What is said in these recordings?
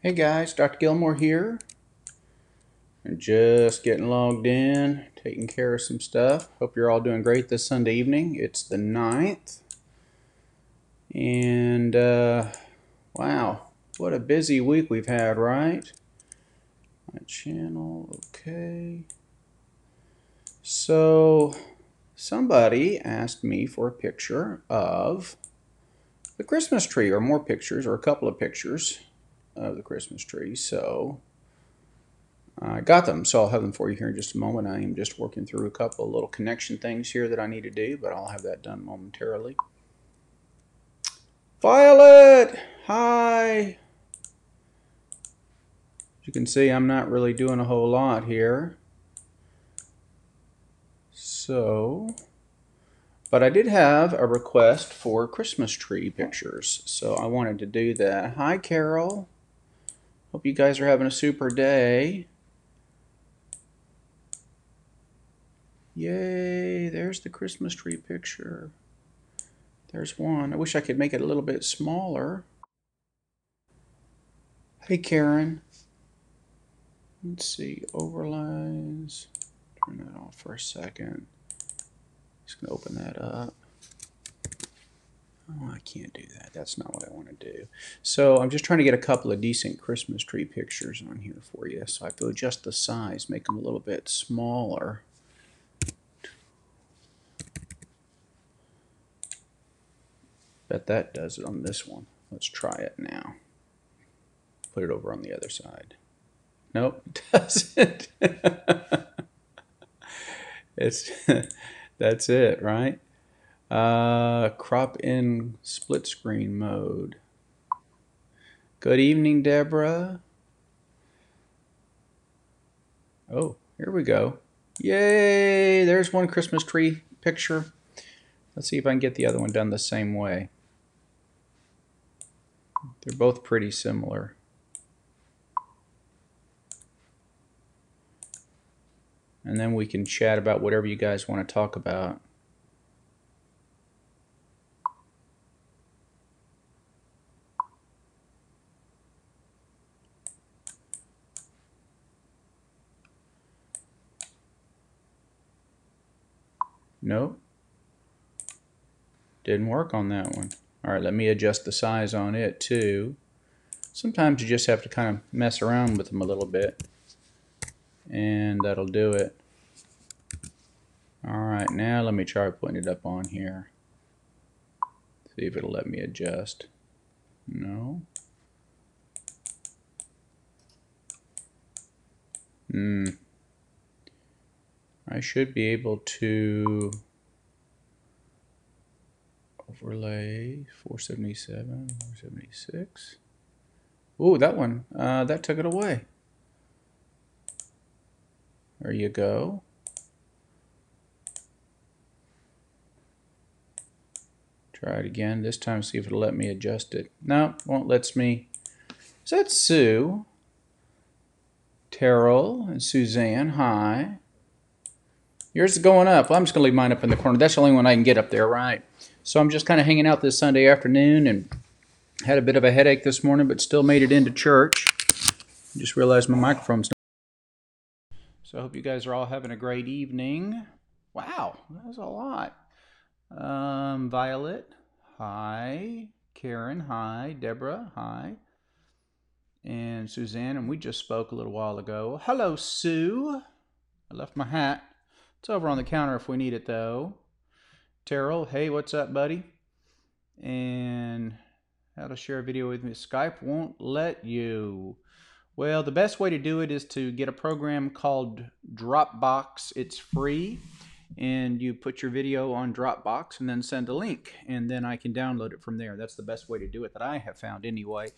Hey guys, Dr. Gilmore here. I'm just getting logged in, taking care of some stuff. Hope you're all doing great this Sunday evening. It's the 9th. And wow, what a busy week we've had, right? My channel, okay. So somebody asked me for a picture of the Christmas tree, or more pictures, or a couple of pictures of the Christmas tree. So I got them, so I'll have them for you here in just a moment. I am just working through a couple of little connection things here that I need to do, but I'll have that done momentarily. Violet! Hi! As you can see, I'm not really doing a whole lot here. But I did have a request for Christmas tree pictures, so I wanted to do that. Hi, Carol. Hope you guys are having a super day. Yay, there's the Christmas tree picture. There's one. I wish I could make it a little bit smaller. Hey, Karen. Let's see, overlays. Turn that off for a second. Just gonna open that up. Oh, I can't do that. That's not what I want to do. So I'm just trying to get a couple of decent Christmas tree pictures on here for you. So I have to adjust the size, make them a little bit smaller. Bet that does it on this one. Let's try it now. Put it over on the other side. Nope, it doesn't. That's it, right? Crop in split screen mode. Good evening, Deborah. Oh, here we go. Yay! There's one Christmas tree picture. Let's see if I can get the other one done the same way. They're both pretty similar. And then we can chat about whatever you guys want to talk about. Nope. Didn't work on that one. All right, let me adjust the size on it too. Sometimes you just have to kind of mess around with them a little bit, and that'll do it. All right, now let me try putting it up on here. See if it'll let me adjust. No. I should be able to overlay 477, 476. Ooh, that one, that took it away. There you go. Try it again. This time, see if it'll let me adjust it. No, won't let me. Is that Sue? Terrell and Suzanne, hi. Yours is going up. Well, I'm just going to leave mine up in the corner. That's the only one I can get up there, right? So I'm just kind of hanging out this Sunday afternoon and had a bit of a headache this morning, but still made it into church. Just realized my microphone's not. So I hope you guys are all having a great evening. Wow, that was a lot. Violet, hi. Karen, hi. Deborah, hi. And Suzanne, and we just spoke a little while ago. Hello, Sue. I left my hat. It's over on the counter if we need it, though. Terrell, hey, what's up, buddy? And how to share a video with me. Skype won't let you. Well, the best way to do it is to get a program called Dropbox. It's free. And you put your video on Dropbox and then send a link, and then I can download it from there. That's the best way to do it that I have found anyway.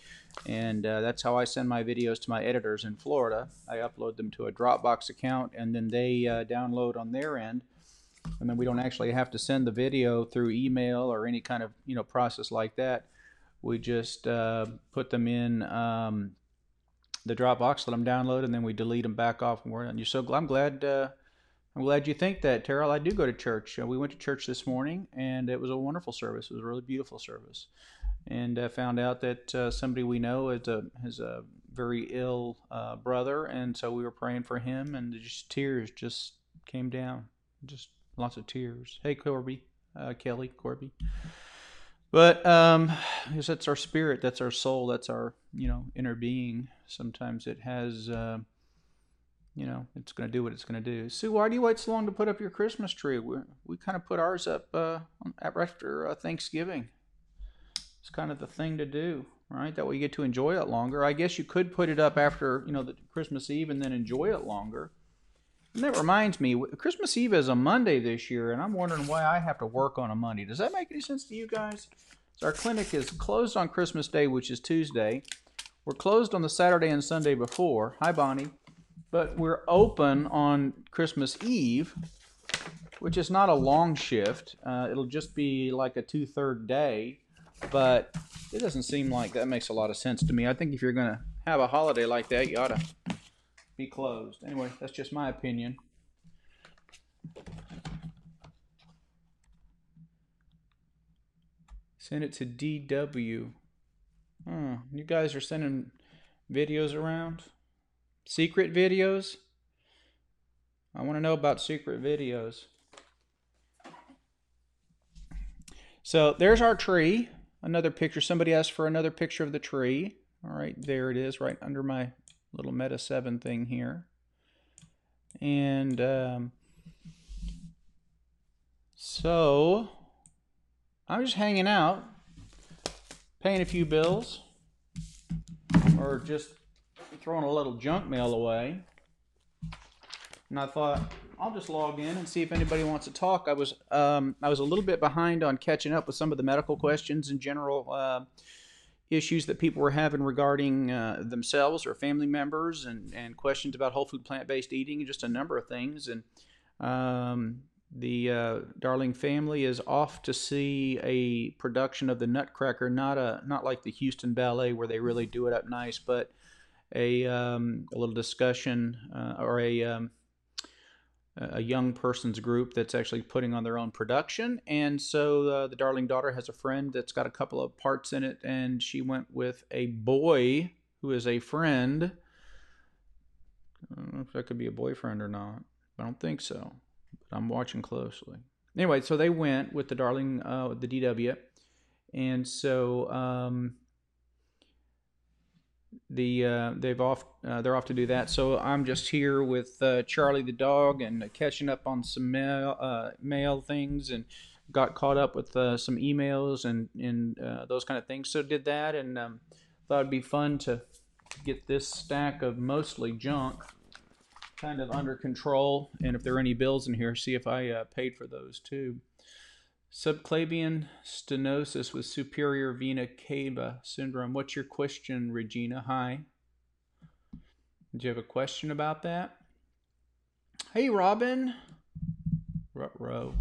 And that's how I send my videos to my editors in Florida. I upload them to a Dropbox account, and then they download on their end. And then we don't actually have to send the video through email or any kind of process like that. We just put them in the Dropbox, let them download, and then we delete them back off. And I'm glad you think that, Terrell. I do go to church. We went to church this morning, and it was a wonderful service. It was a really beautiful service. And found out that somebody we know has a very ill brother, and so we were praying for him, and just tears just came down, just lots of tears. Hey, Corby, Kelly, Corby. But because that's our spirit, that's our soul, that's our inner being. Sometimes it has it's going to do what it's going to do. Sue, why do you wait so long to put up your Christmas tree? We kind of put ours up after Thanksgiving. It's kind of the thing to do, right? That way you get to enjoy it longer. I guess you could put it up after the Christmas Eve and then enjoy it longer. And that reminds me, Christmas Eve is a Monday this year, and I'm wondering why I have to work on a Monday. Does that make any sense to you guys? So our clinic is closed on Christmas Day, which is Tuesday. We're closed on the Saturday and Sunday before. Hi, Bonnie. But we're open on Christmas Eve, which is not a long shift. It'll just be like a 2/3 day, but it doesn't seem like that makes a lot of sense to me. I think if you're going to have a holiday like that, you ought to be closed. Anyway, that's just my opinion. Send it to DW. You guys are sending videos around? Secret videos? I want to know about secret videos. So there's our tree. Another picture. Somebody asked for another picture of the tree. All right, there it is, right under my little Meta 7 thing here. And so I'm just hanging out, paying a few bills, or just throwing a little junk mail away. And I thought I'll just log in and see if anybody wants to talk. I was a little bit behind on catching up with some of the medical questions and general issues that people were having regarding themselves or family members, and questions about whole food plant-based eating, and just a number of things. And the Darling family is off to see a production of the Nutcracker, not like the Houston Ballet where they really do it up nice, but a little discussion or a young person's group that's actually putting on their own production. And so the Darling daughter has a friend that's got a couple of parts in it, and she went with a boy who is a friend. I don't know if that could be a boyfriend or not. I don't think so, but I'm watching closely. Anyway, so they went with the Darling, the DW, and so they're off to do that. So I'm just here with Charlie the dog, and catching up on some mail things, and got caught up with some emails and those kind of things. So did that, and thought it'd be fun to get this stack of mostly junk kind of under control, and if there are any bills in here, see if I paid for those too. Subclavian stenosis with superior vena cava syndrome. What's your question, Regina? Hi. Did you have a question about that? Hey, Robin. Ruh-roh.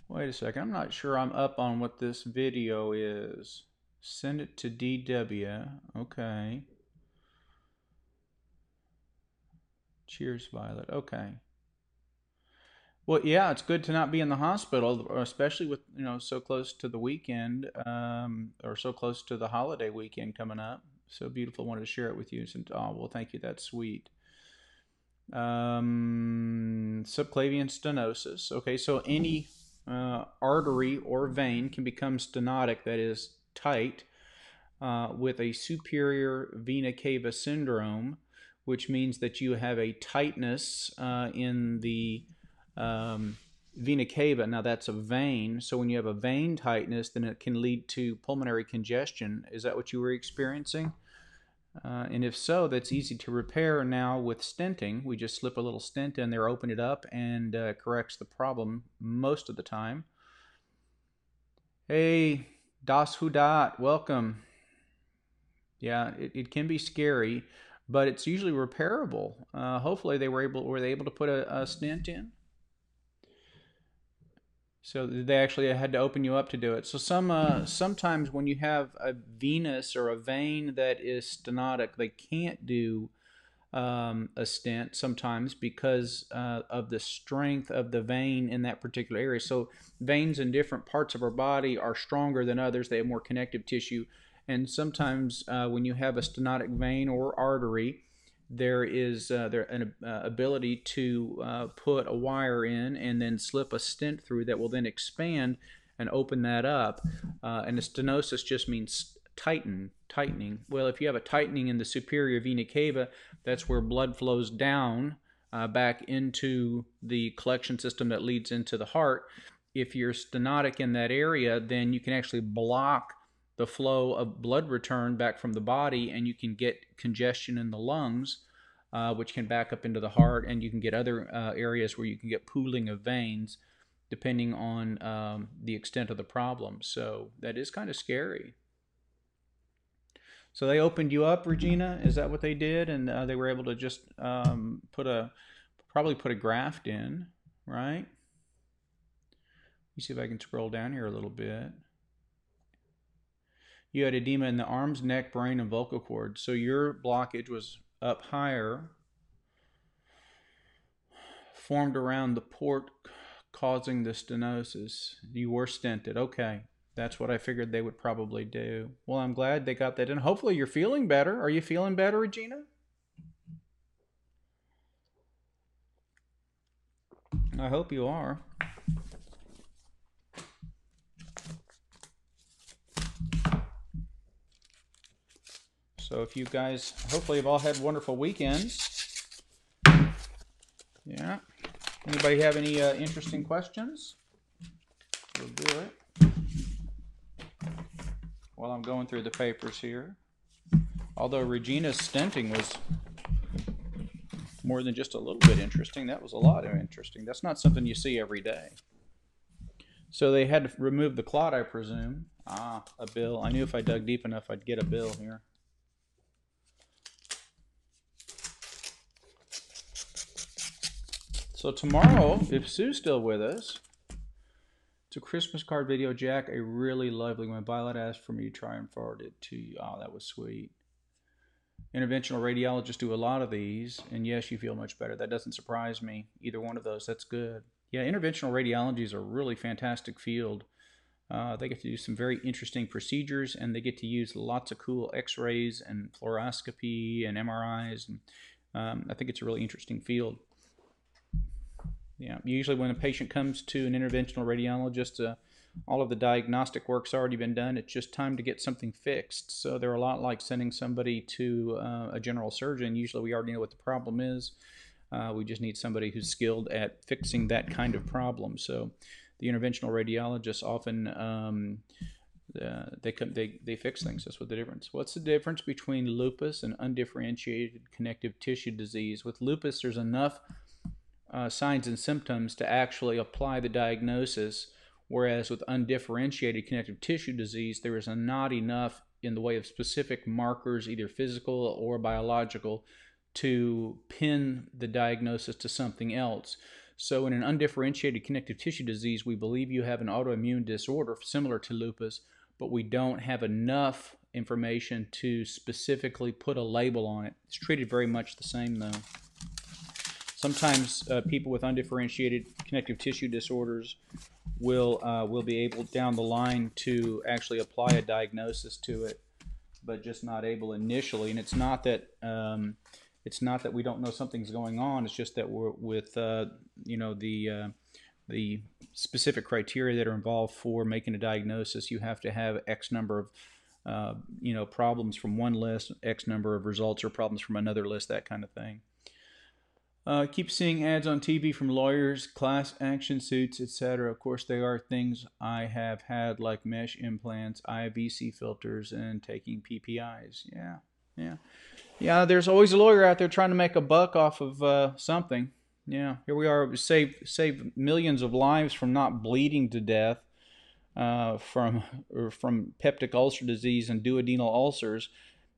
Wait a second. I'm not sure I'm up on what this video is. Send it to DW. Okay. Cheers, Violet. Okay. Well, yeah, it's good to not be in the hospital, especially with so close to the weekend, or so close to the holiday weekend coming up. So beautiful. Wanted to share it with you. Oh, well, thank you. That's sweet. Subclavian stenosis. Okay, so any artery or vein can become stenotic, that is tight, with a superior vena cava syndrome, which means that you have a tightness in the vena cava. Now that's a vein, so when you have a vein tightness, then it can lead to pulmonary congestion. Is that what you were experiencing? And if so, that's easy to repair now with stenting. We just slip a little stent in there, open it up, and corrects the problem most of the time. Hey, Das Hudat, welcome. Yeah, it can be scary, but it's usually repairable. Hopefully they were they able to put a stent in? So they actually had to open you up to do it. So sometimes when you have a venous or a vein that is stenotic, they can't do a stent sometimes because of the strength of the vein in that particular area. So veins in different parts of our body are stronger than others. They have more connective tissue. And sometimes when you have a stenotic vein or artery, there is an ability to put a wire in and then slip a stent through that will then expand and open that up. And a stenosis just means tightening. Well, if you have a tightening in the superior vena cava, that's where blood flows down back into the collection system that leads into the heart. If you're stenotic in that area, then you can actually block the flow of blood return back from the body, and you can get congestion in the lungs, which can back up into the heart, and you can get other areas where you can get pooling of veins depending on the extent of the problem. So that is kind of scary. So they opened you up, Regina? Is that what they did? And they were able to just probably put a graft in, right? Let me see if I can scroll down here a little bit. You had edema in the arms, neck, brain, and vocal cords. So your blockage was up higher, formed around the port, causing the stenosis. You were stented. Okay. That's what I figured they would probably do. Well, I'm glad they got that in. Hopefully you're feeling better. Are you feeling better, Regina? I hope you are. So if you guys hopefully have all had wonderful weekends. Yeah. Anybody have any interesting questions? We'll do it. While I'm going through the papers here. Although Regina's stenting was more than just a little bit interesting. That was a lot of interesting. That's not something you see every day. So they had to remove the clot, I presume. Ah, a bill. I knew if I dug deep enough I'd get a bill here. So tomorrow, if Sue's still with us, it's a Christmas card video. Jack, a really lovely one. Violet asked for me to try and forward it to you. Oh, that was sweet. Interventional radiologists do a lot of these, and yes, you feel much better. That doesn't surprise me. Either one of those, that's good. Yeah, interventional radiology is a really fantastic field. They get to do some very interesting procedures, and they get to use lots of cool x-rays and fluoroscopy and MRIs. And I think it's a really interesting field. Yeah, usually when a patient comes to an interventional radiologist, all of the diagnostic work's already been done. It's just time to get something fixed. So they're a lot like sending somebody to a general surgeon. Usually we already know what the problem is. We just need somebody who's skilled at fixing that kind of problem. So the interventional radiologists often they fix things. That's what the difference. What's the difference between lupus and undifferentiated connective tissue disease? With lupus, there's enough signs and symptoms to actually apply the diagnosis, whereas with undifferentiated connective tissue disease, there is not enough in the way of specific markers, either physical or biological, to pin the diagnosis to something else. So in an undifferentiated connective tissue disease, we believe you have an autoimmune disorder similar to lupus, but we don't have enough information to specifically put a label on it. It's treated very much the same though. Sometimes people with undifferentiated connective tissue disorders will be able down the line to actually apply a diagnosis to it, but just not able initially. And it's not that we don't know something's going on. It's just that we're with the specific criteria that are involved for making a diagnosis. You have to have X number of problems from one list, X number of results or problems from another list, that kind of thing. Keep seeing ads on TV from lawyers, class action suits, etc. Of course, there are things I have had like mesh implants, IVC filters, and taking PPIs. Yeah. There's always a lawyer out there trying to make a buck off of something. Yeah, here we are. Save millions of lives from not bleeding to death from peptic ulcer disease and duodenal ulcers.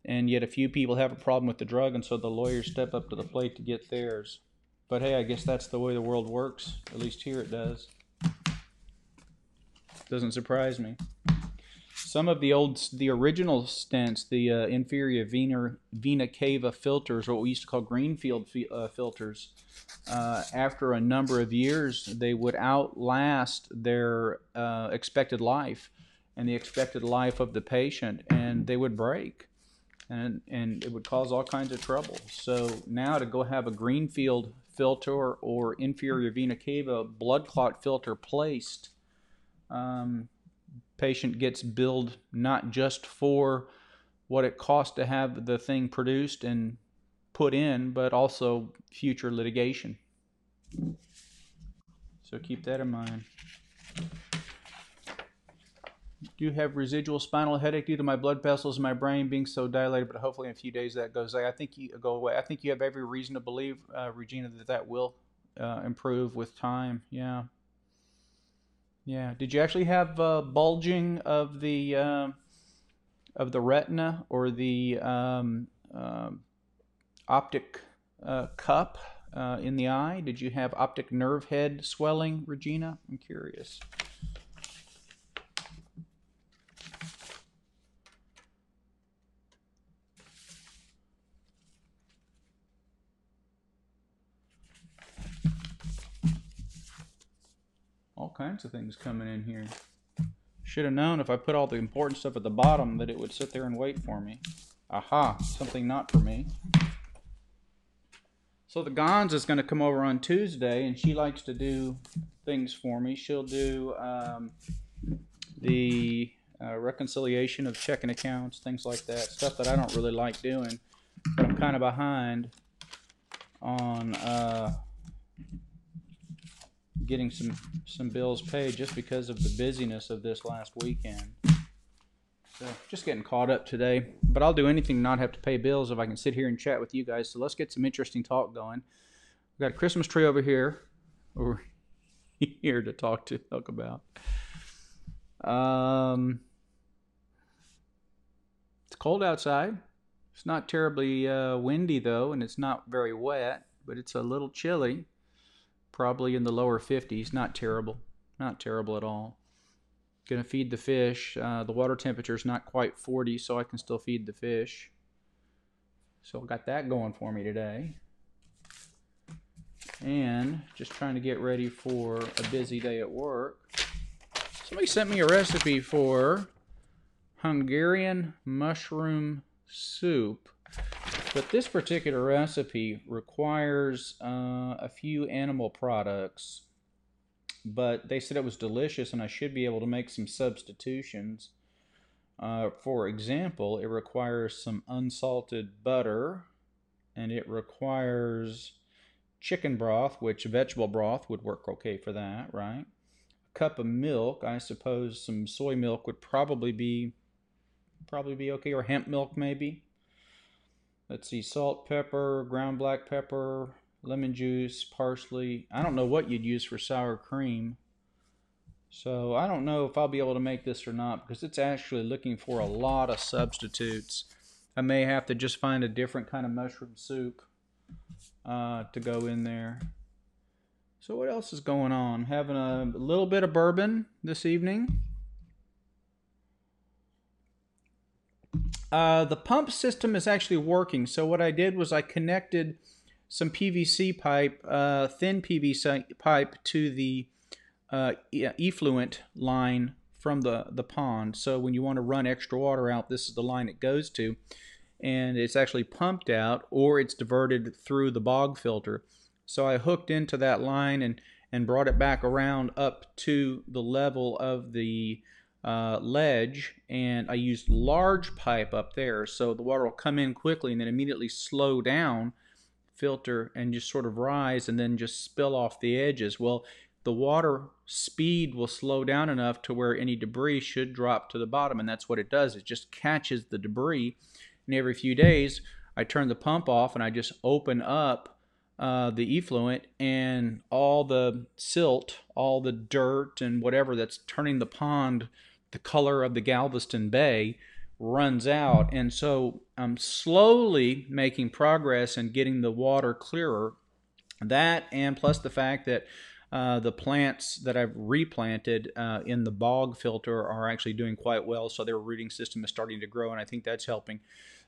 And yet a few people have a problem with the drug, and so the lawyers step up to the plate to get theirs. But hey, I guess that's the way the world works. At least here it does. Doesn't surprise me. Some of the original stents, the inferior vena cava filters, or what we used to call greenfield filters, after a number of years, they would outlast their expected life. and the expected life of the patient, and they would break, and it would cause all kinds of trouble. So now to go have a greenfield filter or inferior vena cava blood clot filter placed, patient gets billed not just for what it costs to have the thing produced and put in, but also future litigation. So keep that in mind. Do you have residual spinal headache due to my blood vessels in my brain being so dilated, but hopefully in a few days that goes away? I think you go away. I think you have every reason to believe, Regina, that will improve with time. Yeah. Yeah. Did you actually have bulging of the retina or the optic cup in the eye? Did you have optic nerve head swelling, Regina? I'm curious. All kinds of things coming in here. Should have known if I put all the important stuff at the bottom that it would sit there and wait for me. Aha, something not for me. So the Gons is going to come over on Tuesday, and she likes to do things for me. She'll do the reconciliation of checking accounts, things like that, stuff that I don't really like doing, but I'm kind of behind on getting some bills paid just because of the busyness of this last weekend. So just getting caught up today, but I'll do anything not have to pay bills if I can sit here and chat with you guys. So let's get some interesting talk going. We've got a Christmas tree over here to talk about. It's cold outside. It's not terribly windy though, and it's not very wet, but it's a little chilly. Probably in the lower 50s. Not terrible. Not terrible at all. Gonna feed the fish. The water temperature is not quite 40, so I can still feed the fish. So I got that going for me today. And just trying to get ready for a busy day at work. Somebody sent me a recipe for Hungarian mushroom soup. But this particular recipe requires a few animal products, but they said it was delicious and I should be able to make some substitutions. For example, it requires some unsalted butter, and it requires chicken broth, which vegetable broth would work okay for that, right? A cup of milk. I suppose some soy milk would probably be okay, or hemp milk maybe. Let's see, salt, pepper, ground black pepper, lemon juice, parsley. I don't know what you'd use for sour cream. So I don't know if I'll be able to make this or not, because it's actually looking for a lot of substitutes. I may have to just find a different kind of mushroom soup to go in there. So what else is going on? Having a little bit of bourbon this evening. The pump system is actually working. So what I did was I connected some PVC pipe, thin PVC pipe, to the effluent line from the pond. So when you want to run extra water out, this is the line it goes to. And it's actually pumped out, or it's diverted through the bog filter. So I hooked into that line and brought it back around up to the level of the ledge, and I used large pipe up there, so the water will come in quickly and then immediately slow down, filter, and just sort of rise and then just spill off the edges. Well, the water speed will slow down enough to where any debris should drop to the bottom, and that's what it does. It just catches the debris, and every few days I turn the pump off and I just open up the effluent, and all the silt, all the dirt and whatever that's turning the pond the color of the Galveston Bay runs out. And so I'm slowly making progress in getting the water clearer. That, and plus the fact that the plants that I've replanted in the bog filter are actually doing quite well, so their rooting system is starting to grow, and I think that's helping.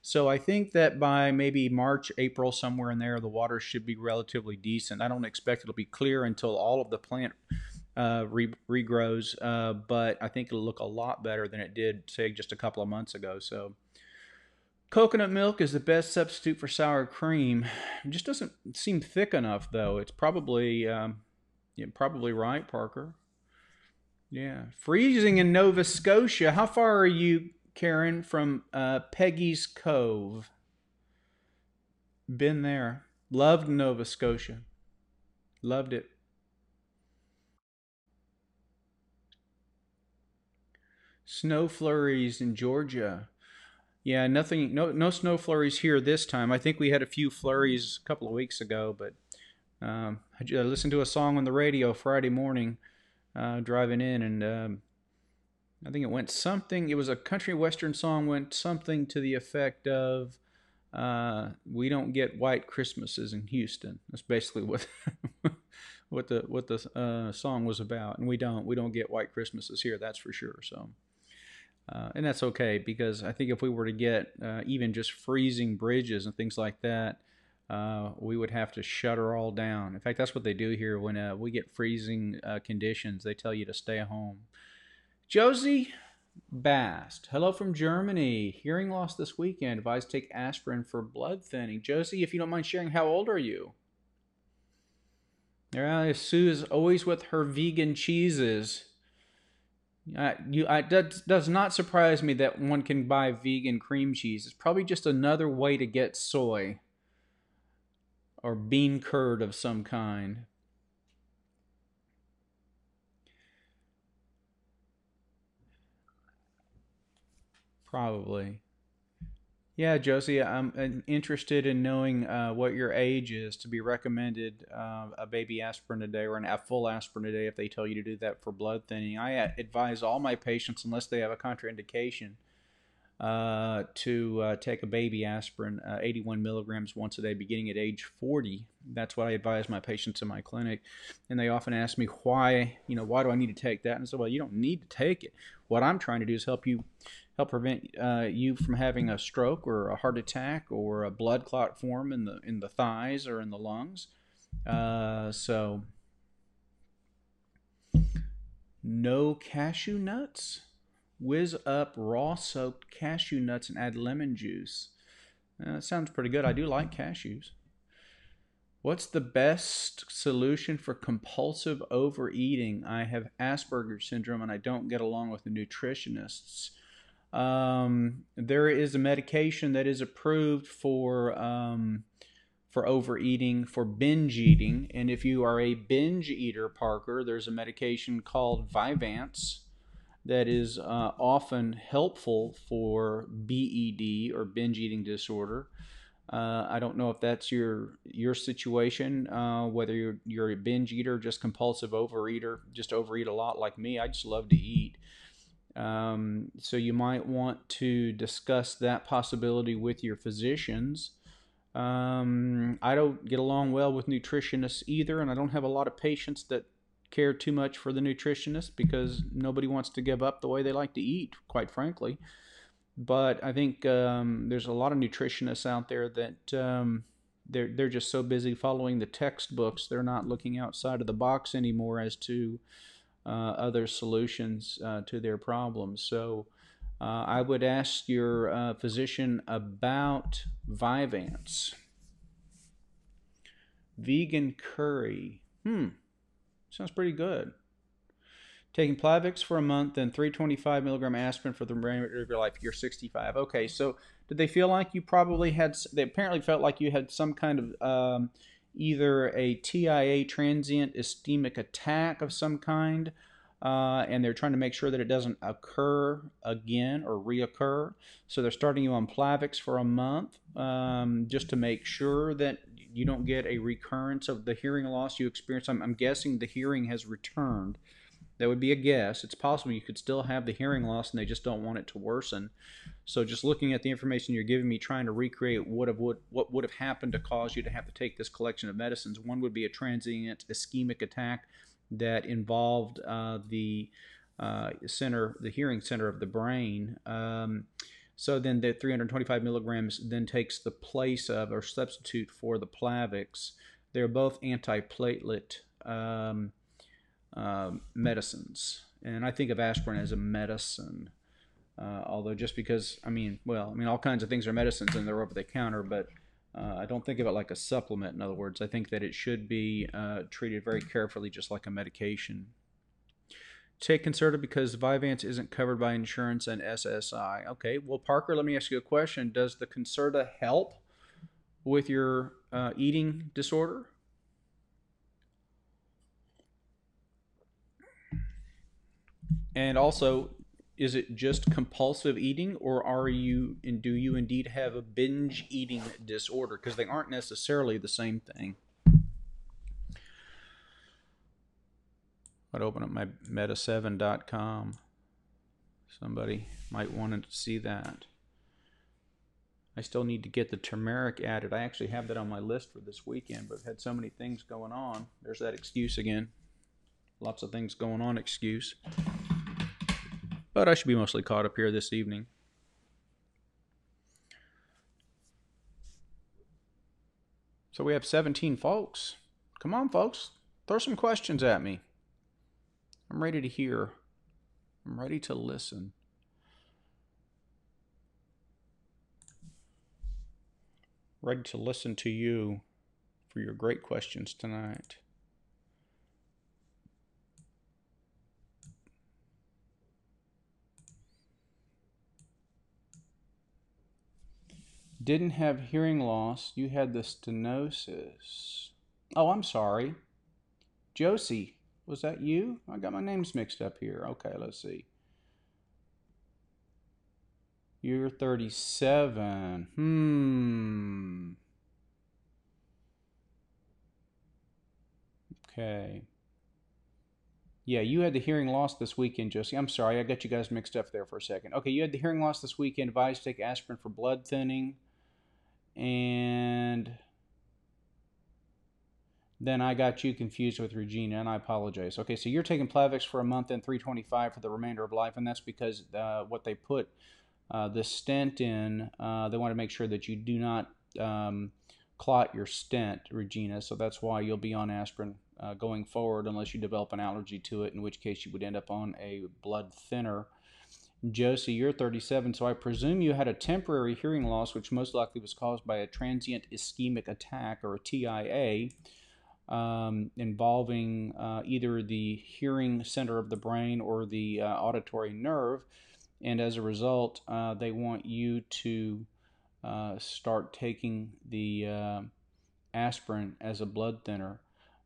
So I think that by maybe March, April, somewhere in there, the water should be relatively decent. I don't expect it'll be clear until all of the plant regrows, but I think it'll look a lot better than it did, say, just a couple of months ago. So coconut milk is the best substitute for sour cream. It just doesn't seem thick enough, though. It's probably you're probably right, Parker. Yeah, freezing in Nova Scotia. How far are you, Karen, from Peggy's Cove? Been there. Loved Nova Scotia. Loved it. Snow flurries in Georgia. Yeah, nothing. No snow flurries here this time. I think we had a few flurries a couple of weeks ago, but I listened to a song on the radio Friday morning driving in, and I think it went something. It was a country western song. Went something to the effect of, "We don't get white Christmases in Houston." That's basically what what the song was about, and we don't get white Christmases here. That's for sure. So. And that's okay, because I think if we were to get even just freezing bridges and things like that, we would have to shut her all down. In fact, that's what they do here when we get freezing conditions. They tell you to stay home. Josie Bast, hello from Germany. Hearing loss this weekend. Advised take aspirin for blood thinning. Josie, if you don't mind sharing, how old are you? Sue is always with her vegan cheeses. That does not surprise me that one can buy vegan cream cheese. It's probably just another way to get soy or bean curd of some kind. Probably. Yeah, Josie, I'm interested in knowing what your age is to be recommended a baby aspirin a day or a full aspirin a day if they tell you to do that for blood thinning. I advise all my patients, unless they have a contraindication, to take a baby aspirin, 81 milligrams once a day, beginning at age 40. That's what I advise my patients in my clinic. And they often ask me, why do I need to take that? And I say, well, you don't need to take it. What I'm trying to do is help prevent you from having a stroke or a heart attack or a blood clot form in the thighs or in the lungs. So no cashew nuts. Whiz up raw soaked cashew nuts and add lemon juice. That sounds pretty good. I do like cashews. What's the best solution for compulsive overeating? I have Asperger's syndrome and I don't get along with the nutritionists. There is a medication that is approved for overeating, for binge eating. And if you are a binge eater, Parker, there's a medication called Vyvanse that is often helpful for BED, or binge eating disorder. I don't know if that's your situation, whether you're a binge eater, just compulsive overeater, just overeat a lot like me. I just love to eat. So you might want to discuss that possibility with your physicians. I don't get along well with nutritionists either, and I don't have a lot of patients that care too much for the nutritionist because nobody wants to give up the way they like to eat, quite frankly. But I think there's a lot of nutritionists out there that they're just so busy following the textbooks, they're not looking outside of the box anymore as to other solutions to their problems. So I would ask your physician about Vyvanse. Vegan curry. Sounds pretty good. Taking Plavix for a month, then 325 milligram aspirin for the remainder of your life. You're 65. Okay, so did they feel like you probably had? They apparently felt like you had some kind of either a TIA, transient ischemic attack of some kind, and they're trying to make sure that it doesn't occur again or reoccur. So they're starting you on Plavix for a month, just to make sure that you don't get a recurrence of the hearing loss you experienced. I'm guessing the hearing has returned. That would be a guess. It's possible you could still have the hearing loss and they just don't want it to worsen. So just looking at the information you're giving me, trying to recreate what would have happened to cause you to have to take this collection of medicines. One would be a transient ischemic attack that involved the hearing center of the brain. So then the 325 milligrams then takes the place of or substitute for the Plavix. They're both antiplatelet medicines. And I think of aspirin as a medicine. Although just because, all kinds of things are medicines and they're over the counter, but I don't think of it like a supplement. In other words, I think that it should be treated very carefully, just like a medication. Take Concerta because Vyvanse isn't covered by insurance and SSI. Okay, well, Parker, let me ask you a question. Does the Concerta help with your eating disorder? And also, is it just compulsive eating, or do you indeed have a binge eating disorder? Because they aren't necessarily the same thing. I'd open up my meta7.com. Somebody might want to see that. I still need to get the turmeric added. I actually have that on my list for this weekend, but I've had so many things going on. There's that excuse again. Lots of things going on excuse. But I should be mostly caught up here this evening. So we have 17 folks. Come on, folks. Throw some questions at me. I'm ready to hear. I'm ready to listen. Ready to listen to you for your great questions tonight. Didn't have hearing loss. You had the stenosis. Oh, I'm sorry. Josie, was that you? I got my names mixed up here. Okay, let's see. You're 37. Okay. Yeah, you had the hearing loss this weekend, Josie. I'm sorry, I got you guys mixed up there for a second. Okay, you had the hearing loss this weekend. Advised to take aspirin for blood thinning. And then I got you confused with Regina, and I apologize. Okay, so you're taking Plavix for a month and 325 for the remainder of life, and that's because what they put the stent in, they want to make sure that you do not clot your stent, Regina, so that's why you'll be on aspirin going forward unless you develop an allergy to it, in which case you would end up on a blood thinner. Josie, you're 37, so I presume you had a temporary hearing loss, which most likely was caused by a transient ischemic attack, or a TIA, involving either the hearing center of the brain or the auditory nerve. And as a result, they want you to start taking the aspirin as a blood thinner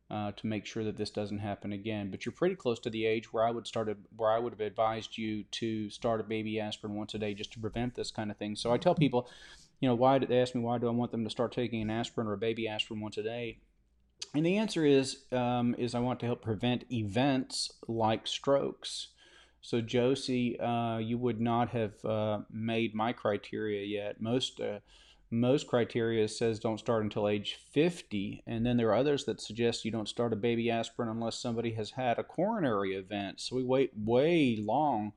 to make sure that this doesn't happen again. But you're pretty close to the age where I would have advised you to start a baby aspirin once a day just to prevent this kind of thing. So I tell people, why do they ask me why do I want them to start taking an aspirin or a baby aspirin once a day? And the answer is I want to help prevent events like strokes. So Josie, you would not have made my criteria yet. Most criteria says don't start until age 50, and then there are others that suggest you don't start a baby aspirin unless somebody has had a coronary event. So we wait way long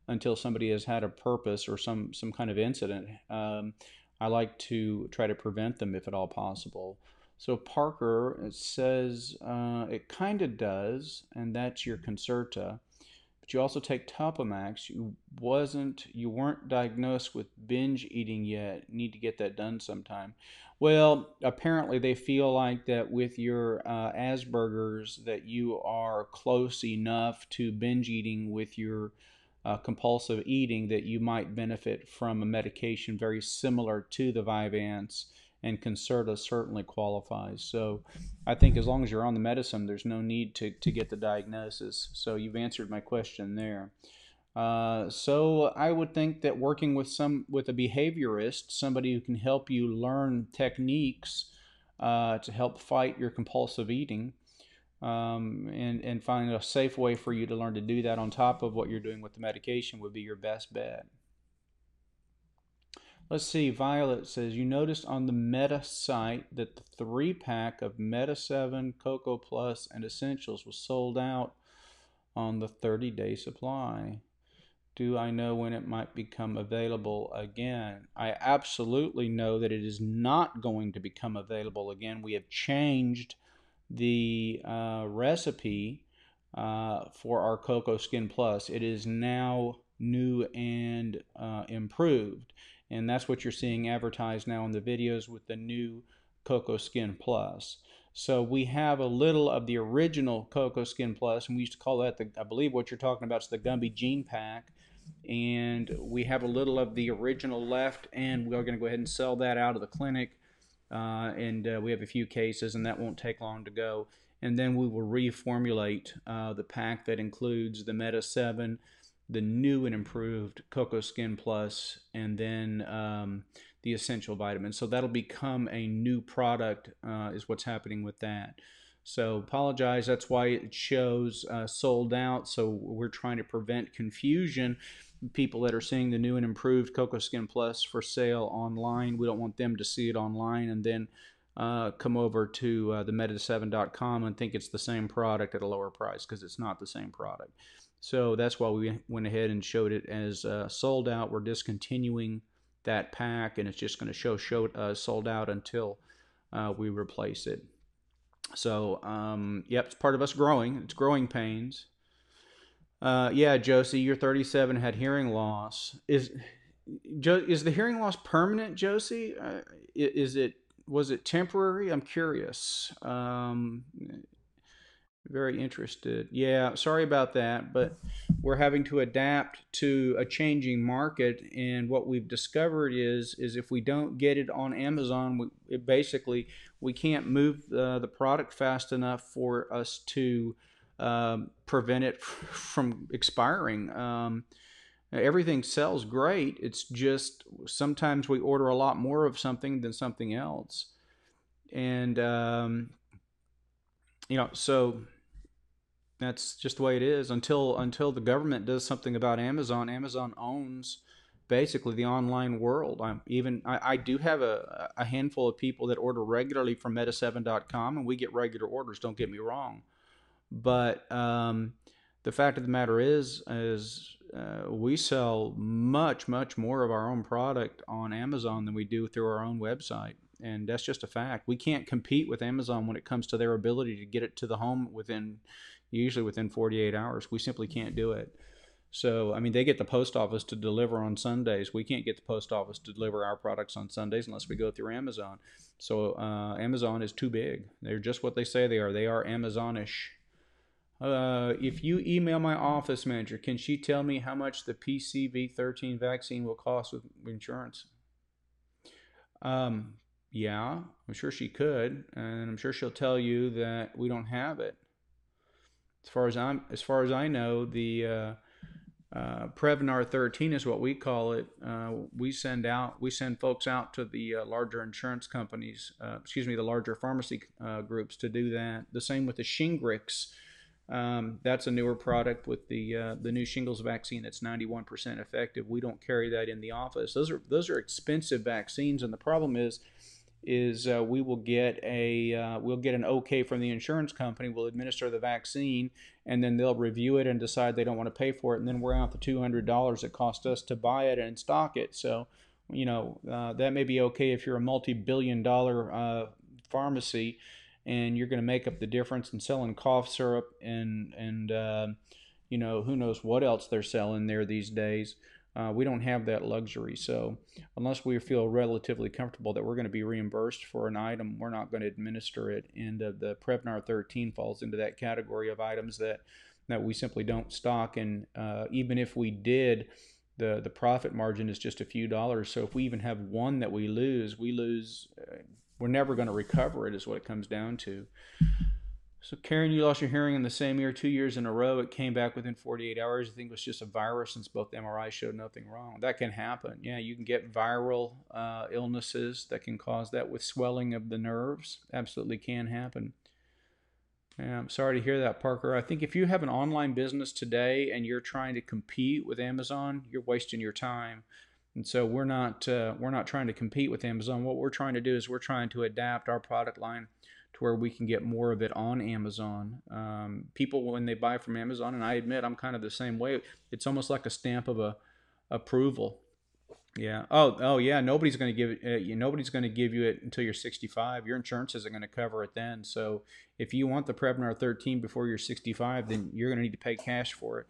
until somebody has had a purpose or some kind of incident. I like to try to prevent them if at all possible. So Parker, it says it kind of does, and that's your Concerta. But you also take Topamax. You weren't diagnosed with binge eating yet. Need to get that done sometime. Well, apparently they feel like that with your Asperger's that you are close enough to binge eating with your compulsive eating that you might benefit from a medication very similar to the Vyvanse, and Concerta certainly qualifies. So I think as long as you're on the medicine, there's no need to get the diagnosis. So you've answered my question there. So I would think that working with a behaviorist, somebody who can help you learn techniques to help fight your compulsive eating, and find a safe way for you to learn to do that on top of what you're doing with the medication would be your best bet. Let's see, Violet says, you noticed on the Meta site that the 3-pack of Meta 7, Cocoa Plus, and Essentials was sold out on the 30-day supply. Do I know when it might become available again? I absolutely know that it is not going to become available again. We have changed the recipe for our Cocoa Skin Plus. It is now new and improved, and that's what you're seeing advertised now in the videos with the new Cocoa Skin Plus. So we have a little of the original Cocoa Skin Plus, and we used to call that I believe what you're talking about is the Gumby Gene Pack. And we have a little of the original left, and we're going to go ahead and sell that out of the clinic. And we have a few cases, and that won't take long to go. And then we will reformulate the pack that includes the Meta 7, the new and improved Cocoa Skin Plus, and then the essential vitamins. So that'll become a new product, is what's happening with that. So apologize, that's why it shows sold out. So we're trying to prevent confusion. People that are seeing the new and improved Cocoa Skin Plus for sale online, we don't want them to see it online and then come over to the meta7.com and think it's the same product at a lower price, because it's not the same product. So that's why we went ahead and showed it as sold out. We're discontinuing that pack, and it's just going to show sold out until we replace it. So, yep, it's part of us growing. It's growing pains. Yeah, Josie, you're 37, had hearing loss. Is the hearing loss permanent, Josie? Was it temporary? I'm curious. Very interested. Yeah, sorry about that, but we're having to adapt to a changing market, and what we've discovered is if we don't get it on Amazon, we can't move the product fast enough for us to prevent it from expiring. Everything sells great. It's just sometimes we order a lot more of something than something else, and so that's just the way it is until the government does something about Amazon. Amazon owns basically the online world. I do have a handful of people that order regularly from meta7.com, and we get regular orders, don't get me wrong. But the fact of the matter is we sell much more of our own product on Amazon than we do through our own website. And that's just a fact. We can't compete with Amazon when it comes to their ability to get it to the home usually within 48 hours. We simply can't do it. So, I mean, they get the post office to deliver on Sundays. We can't get the post office to deliver our products on Sundays unless we go through Amazon. So, Amazon is too big. They're just what they say they are. They are Amazonish. If you email my office manager, can she tell me how much the PCV13 vaccine will cost with insurance? Yeah, I'm sure she could, and I'm sure she'll tell you that we don't have it. As far as I know, the Prevnar 13 is what we call it. We send folks out to the larger insurance companies, the larger pharmacy groups to do that. The same with the Shingrix. That's a newer product with the new shingles vaccine that's 91% effective. We don't carry that in the office. Those are expensive vaccines, and the problem is we will get we'll get an okay from the insurance company. We'll administer the vaccine, and then they'll review it and decide they don't want to pay for it, and then we're out the $200 it cost us to buy it and stock it. So, that may be okay if you're a multi-billion-dollar pharmacy, and you're going to make up the difference in selling cough syrup and who knows what else they're selling there these days. We don't have that luxury. So unless we feel relatively comfortable that we're going to be reimbursed for an item, we're not going to administer it. And the Prevnar 13 falls into that category of items that we simply don't stock. And even if we did, the profit margin is just a few dollars. So if we even have one that we lose, we're never going to recover it, is what it comes down to. So, Karen, you lost your hearing in the same ear 2 years in a row. It came back within 48 hours. I think it was just a virus, since both MRIs showed nothing wrong. That can happen. Yeah, you can get viral illnesses that can cause that with swelling of the nerves. Absolutely can happen. Yeah, I'm sorry to hear that, Parker. I think if you have an online business today and you're trying to compete with Amazon, you're wasting your time. And so we're not trying to compete with Amazon. What we're trying to do is we're trying to adapt our product line to where we can get more of it on Amazon. People, when they buy from Amazon, and I admit I'm kind of the same way, it's almost like a stamp of approval. Yeah. Oh, yeah. Nobody's going to give it. Nobody's going to give you it until you're 65. Your insurance isn't going to cover it then. So if you want the Prevnar 13 before you're 65, then you're going to need to pay cash for it.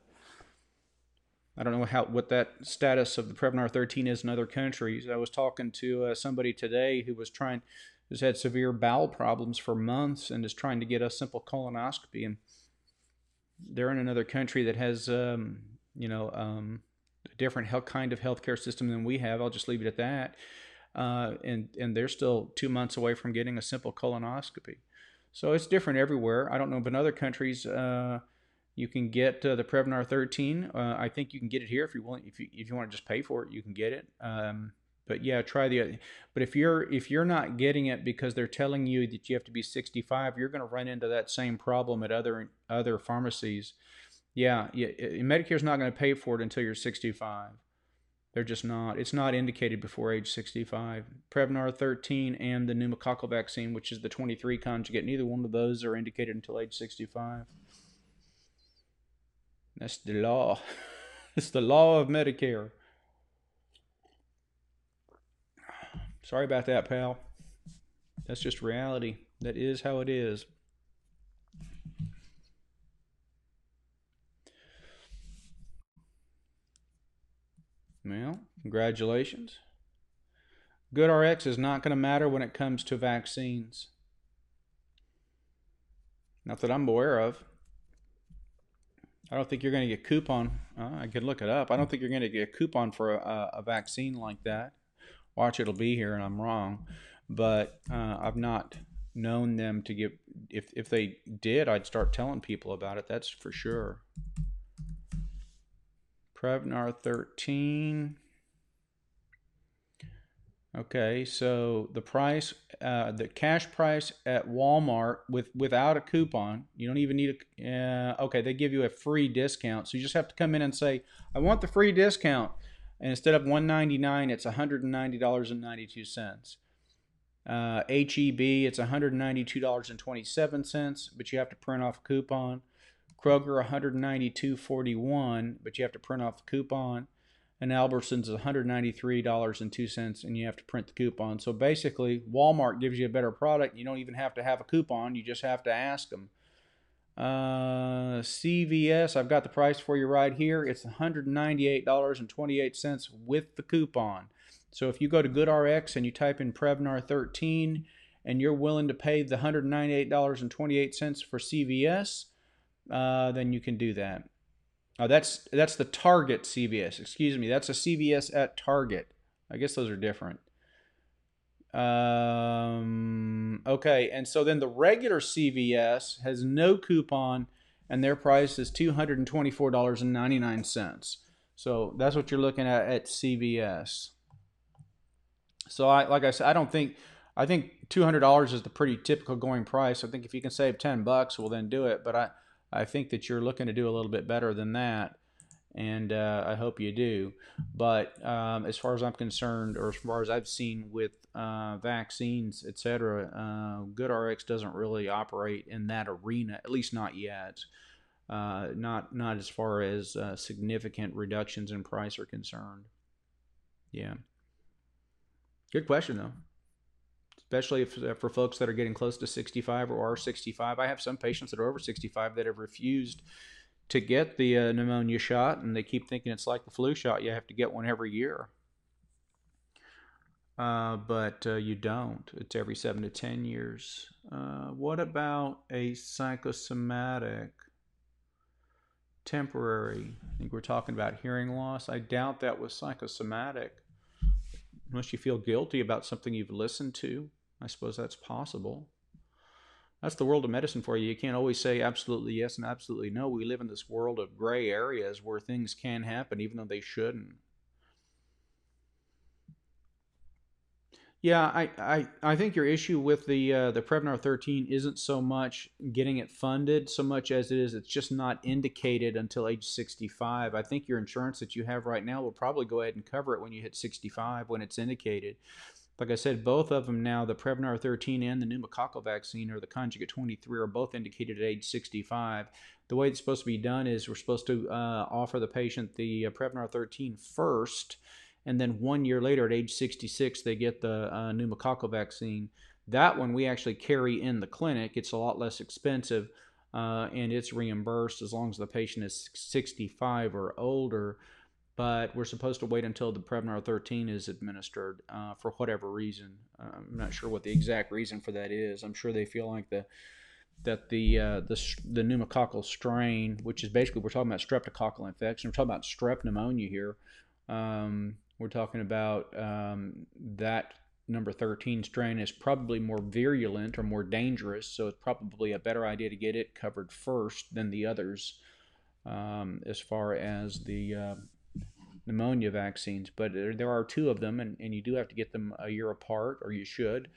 I don't know what that status of the Prevnar 13 is in other countries. I was talking to somebody today who's had severe bowel problems for months and is trying to get a simple colonoscopy, and they're in another country that has a different kind of healthcare system than we have. I'll just leave it at that. And they're still 2 months away from getting a simple colonoscopy. So it's different everywhere. I don't know, but in other countries, you can get the Prevnar 13. I think you can get it here if you want. If you want to just pay for it, you can get it. But yeah, try the. But if you're not getting it because they're telling you that you have to be 65, you're going to run into that same problem at other pharmacies. Yeah. Medicare's not going to pay for it until you're 65. They're just not. It's not indicated before age 65. Prevnar 13 and the pneumococcal vaccine, which is the 23 conjugate, neither one of those are indicated until age 65. That's the law. It's the law of Medicare. Sorry about that, pal. That's just reality. That is how it is. Well, congratulations. GoodRx is not going to matter when it comes to vaccines. Not that I'm aware of. I don't think you're going to get a coupon. I could look it up. I don't think you're going to get a coupon for a vaccine like that. Watch, it'll be here, and I'm wrong. But I've not known them to give. If they did, I'd start telling people about it. That's for sure. Prevnar 13. Okay, so the cash price at Walmart without a coupon, you don't even need a. Okay, they give you a free discount, so you just have to come in and say, "I want the free discount," and instead of $199, it's $190.92. HEB, it's $192.27, but you have to print off a coupon. Kroger, $192.41, but you have to print off a coupon. And Albertsons is $193.02, and you have to print the coupon. So basically, Walmart gives you a better product. You don't even have to have a coupon. You just have to ask them. CVS, I've got the price for you right here. It's $198.28 with the coupon. So if you go to GoodRx and you type in Prevnar 13 and you're willing to pay the $198.28 for CVS, then you can do that. Oh, that's the Target CVS. Excuse me, that's a CVS at Target. I guess those are different. Okay, and so then the regular CVS has no coupon, and their price is $224.99. So that's what you're looking at CVS. So like I said, I think $200 is the pretty typical going price. I think if you can save $10, well then do it. But I think that you're looking to do a little bit better than that, and I hope you do. But as far as I'm concerned, or as far as I've seen with vaccines, etc., GoodRx doesn't really operate in that arena, at least not yet. Not as far as significant reductions in price are concerned. Yeah, good question though. Especially for folks that are getting close to 65 or are 65. I have some patients that are over 65 that have refused to get the pneumonia shot, and they keep thinking it's like the flu shot. You have to get one every year. But you don't. It's every 7 to 10 years. What about a psychosomatic temporary? I think we're talking about hearing loss. I doubt that was psychosomatic. Unless you feel guilty about something you've listened to. I suppose that's possible. That's the world of medicine for you. You can't always say absolutely yes and absolutely no. We live in this world of gray areas where things can happen even though they shouldn't. Yeah, I think your issue with the Prevnar 13 isn't so much getting it funded so much as it is it's just not indicated until age 65. I think your insurance that you have right now will probably go ahead and cover it when you hit 65 when it's indicated. Like I said, both of them now, the Prevnar 13 and the pneumococcal vaccine or the conjugate 23 are both indicated at age 65. The way it's supposed to be done is we're supposed to offer the patient the Prevnar 13 first, and then 1 year later at age 66 they get the pneumococcal vaccine. That one we actually carry in the clinic. It's a lot less expensive, and it's reimbursed as long as the patient is 65 or older. But we're supposed to wait until the Prevnar 13 is administered for whatever reason. I'm not sure what the exact reason for that is. I'm sure they feel like the pneumococcal strain, which is basically, we're talking about streptococcal infection. We're talking about strep pneumonia here. We're talking about that number 13 strain is probably more virulent or more dangerous, so it's probably a better idea to get it covered first than the others as far as the pneumonia vaccines. But there are two of them, and you do have to get them a year apart, or you should.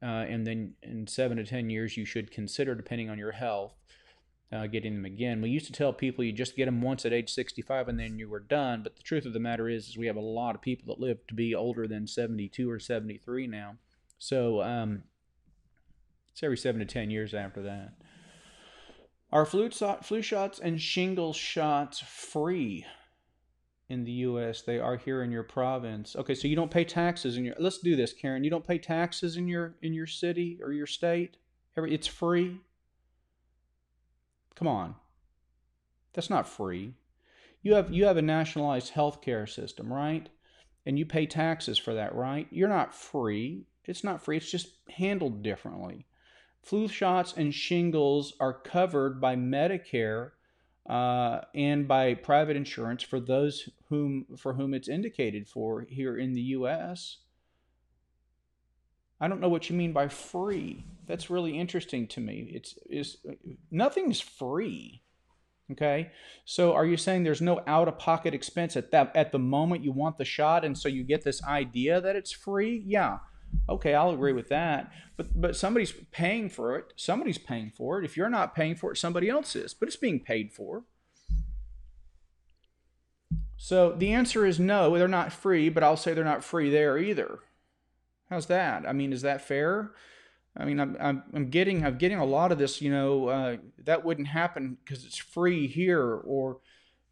And then in 7 to 10 years, you should consider, depending on your health, getting them again. We used to tell people you just get them once at age 65 and then you were done. But the truth of the matter is we have a lot of people that live to be older than 72 or 73 now. So it's every 7 to 10 years after that. Are flu shots and shingles shots free in the U.S.? They are here in your province. Okay, so you don't pay taxes in your... Let's do this, Karen. You don't pay taxes in your city or your state? It's free? Come on. That's not free. You have a nationalized healthcare system, right? And you pay taxes for that, right? You're not free. It's not free. It's just handled differently. Flu shots and shingles are covered by Medicare and by private insurance for those for whom it's indicated for here in the U.S. I don't know what you mean by free. That's really interesting to me. Nothing's free. Okay, so are you saying there's no out-of-pocket expense at the moment you want the shot, and so you get this idea that it's free? Yeah. Okay, I'll agree with that. But somebody's paying for it. Somebody's paying for it. If you're not paying for it, somebody else is. But it's being paid for. So the answer is no, they're not free, but I'll say they're not free there either. How's that? I mean, is that fair? I mean, I'm getting a lot of this, that wouldn't happen because it's free here, or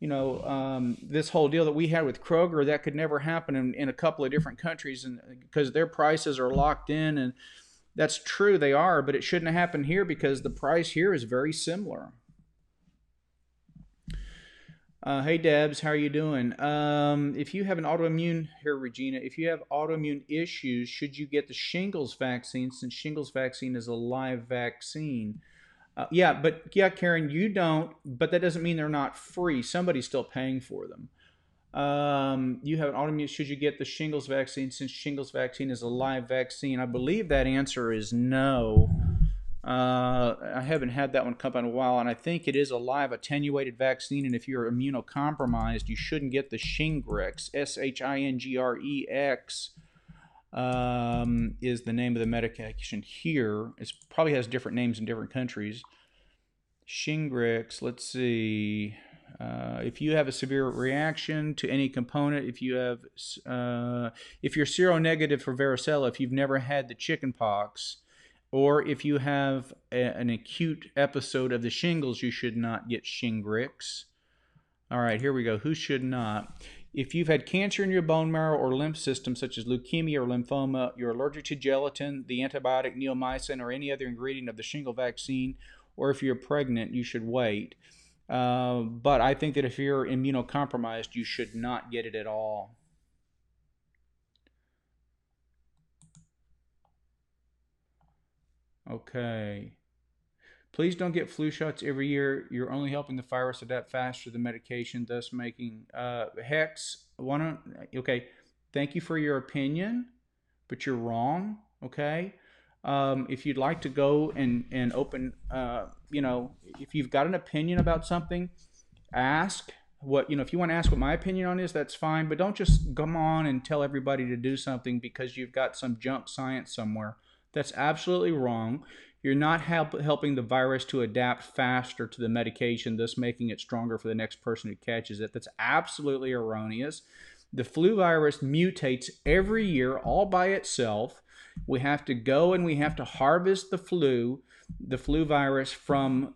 this whole deal that we had with Kroger, that could never happen in a couple of different countries, and because their prices are locked in. And that's true, they are, but it shouldn't have happened here because the price here is very similar. Hey Debs, how are you doing? If you have an autoimmune, here Regina, if you have autoimmune issues, should you get the shingles vaccine, since shingles vaccine is a live vaccine? Yeah, Karen, you don't, but that doesn't mean they're not free. Somebody's still paying for them. You have an autoimmune, should you get the shingles vaccine, since shingles vaccine is a live vaccine? I believe that answer is no. I haven't had that one come up in a while, and I think it is a live attenuated vaccine, and if you're immunocompromised, you shouldn't get the Shingrix. Shingrex is the name of the medication here. It probably has different names in different countries. Shingrix, let's see. If you have a severe reaction to any component, if you're seronegative for varicella, if you've never had the chickenpox, or if you have an acute episode of the shingles, you should not get Shingrix. All right, here we go. Who should not? If you've had cancer in your bone marrow or lymph system, such as leukemia or lymphoma, you're allergic to gelatin, the antibiotic neomycin, or any other ingredient of the shingle vaccine, or if you're pregnant, you should wait. But I think that if you're immunocompromised, you should not get it at all. Okay. Please don't get flu shots every year. You're only helping the virus adapt faster to the medication, thus making Hex. Okay. Thank you for your opinion, but you're wrong. Okay. If you'd like to go and open, if you've got an opinion about something, ask if you want to ask what my opinion on is, that's fine. But don't just come on and tell everybody to do something because you've got some junk science somewhere. That's absolutely wrong. You're not helping the virus to adapt faster to the medication, thus making it stronger for the next person who catches it. That's absolutely erroneous. The flu virus mutates every year all by itself. We have to go and we have to harvest the flu virus from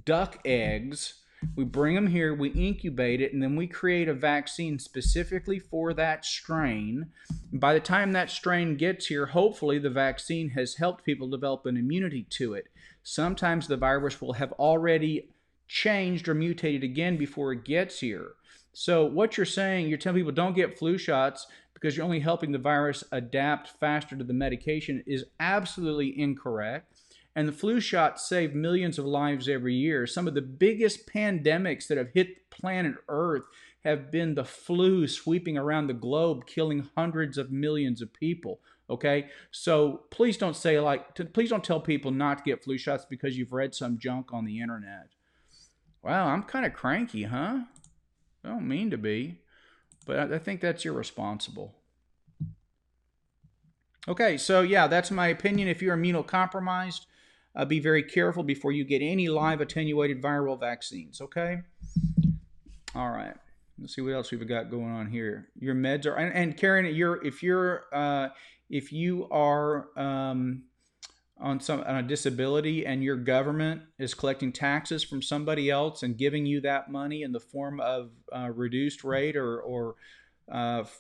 duck eggs, We bring them here, we incubate it, and then we create a vaccine specifically for that strain. And by the time that strain gets here, hopefully the vaccine has helped people develop an immunity to it. Sometimes the virus will have already changed or mutated again before it gets here. So what you're saying, you're telling people don't get flu shots because you're only helping the virus adapt faster to the medication, is absolutely incorrect. And the flu shots save millions of lives every year. Some of the biggest pandemics that have hit planet Earth have been the flu sweeping around the globe, killing hundreds of millions of people. Okay, so please don't say please don't tell people not to get flu shots because you've read some junk on the internet. Wow, I'm kind of cranky, huh? I don't mean to be, but I think that's irresponsible. Okay, so yeah, that's my opinion. If you're immunocompromised, be very careful before you get any live attenuated viral vaccines, okay? All right. Let's see what else we've got going on here. Your meds are, and Karen, if you are on a disability and your government is collecting taxes from somebody else and giving you that money in the form of reduced rate or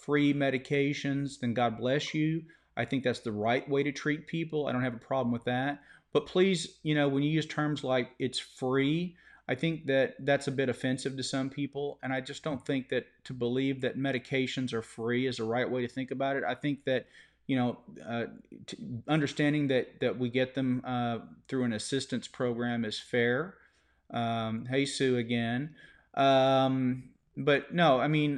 free medications, then God bless you. I think that's the right way to treat people. I don't have a problem with that. But please, when you use terms like it's free, I think that that's a bit offensive to some people. And I just don't think that to believe that medications are free is the right way to think about it. I think that, understanding that we get them through an assistance program is fair. Hey, Sue, again. But no, I mean,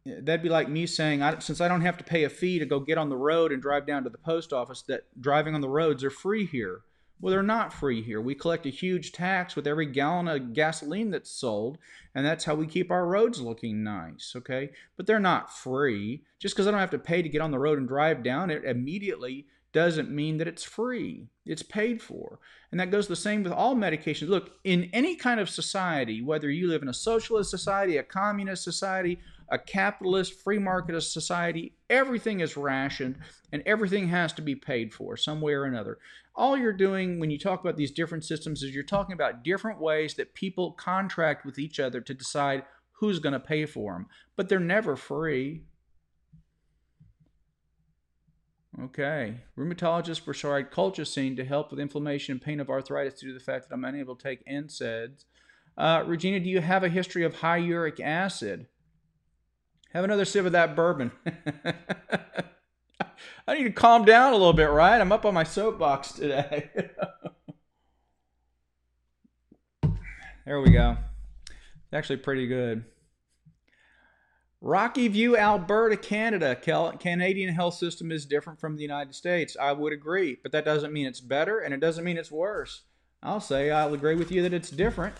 that'd be like me saying, since I don't have to pay a fee to go get on the road and drive down to the post office, that driving on the roads are free here. Well, they're not free here. We collect a huge tax with every gallon of gasoline that's sold, and that's how we keep our roads looking nice, okay? But they're not free. Just because I don't have to pay to get on the road and drive down it immediately doesn't mean that it's free. It's paid for. And that goes the same with all medications. Look, in any kind of society, whether you live in a socialist society, a communist society, a capitalist, free marketist society, everything is rationed and everything has to be paid for some way or another. All you're doing when you talk about these different systems is you're talking about different ways that people contract with each other to decide who's going to pay for them. But they're never free. Okay. Rheumatologist prescribed colchicine to help with inflammation and pain of arthritis due to the fact that I'm unable to take NSAIDs. Regina, do you have a history of high uric acid? Have another sip of that bourbon. I need to calm down a little bit, right? I'm up on my soapbox today. There we go. It's actually pretty good. Rocky View, Alberta, Canada. Canadian health system is different from the United States. I would agree, but that doesn't mean it's better, and it doesn't mean it's worse. I'll agree with you that it's different.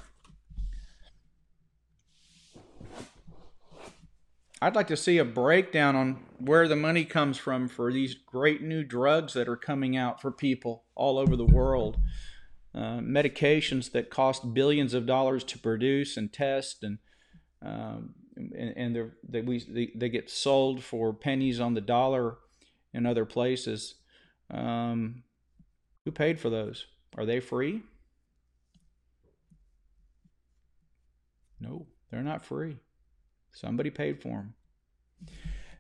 I'd like to see a breakdown on where the money comes from for these great new drugs that are coming out for people all over the world. Medications that cost billions of dollars to produce and test, and they get sold for pennies on the dollar in other places. Who paid for those? Are they free? No, they're not free. Somebody paid for them.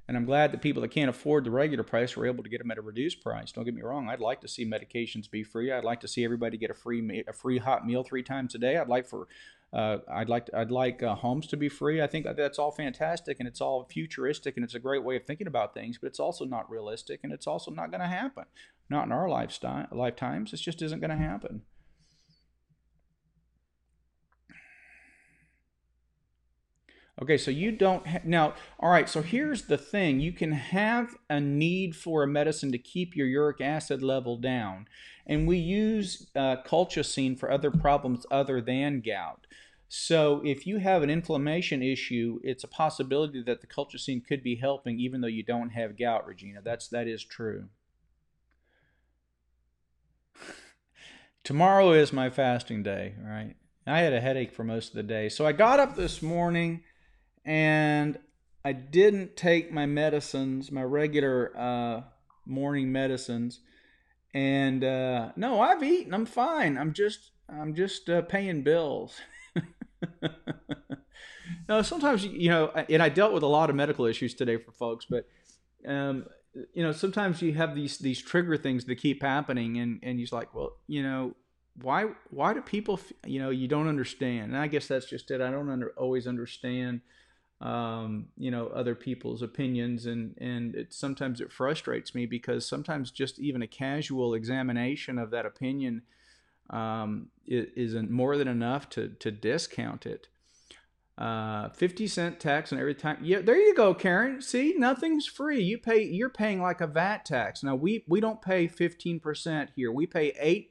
And I'm glad that people that can't afford the regular price were able to get them at a reduced price. Don't get me wrong. I'd like to see medications be free. I'd like to see everybody get a free hot meal 3 times a day. I'd like homes to be free. I think that's all fantastic and it's all futuristic and it's a great way of thinking about things, but it's also not realistic and it's also not going to happen. Not in our lifetimes. It just isn't going to happen. Okay, so you don't now, all right, so here's the thing. You can have a need for a medicine to keep your uric acid level down. And we use colchicine for other problems other than gout. So if you have an inflammation issue, it's a possibility that the colchicine could be helping even though you don't have gout, Regina. That is true. Tomorrow is my fasting day, all right? I had a headache for most of the day. So I got up this morning and I didn't take my medicines, my regular morning medicines. And no, I've eaten. I'm fine. I'm just paying bills. No, sometimes and I dealt with a lot of medical issues today for folks, but um, sometimes you have these trigger things that keep happening, and you're like, well, why do people, you don't understand? And I guess that's just it. I don't always understand, other people's opinions, and sometimes it frustrates me because sometimes just even a casual examination of that opinion isn't more than enough to discount it. 50-cent tax on every time. Yeah, there you go, Karen. See, nothing's free. You're paying like a VAT tax. Now we don't pay 15% here. We pay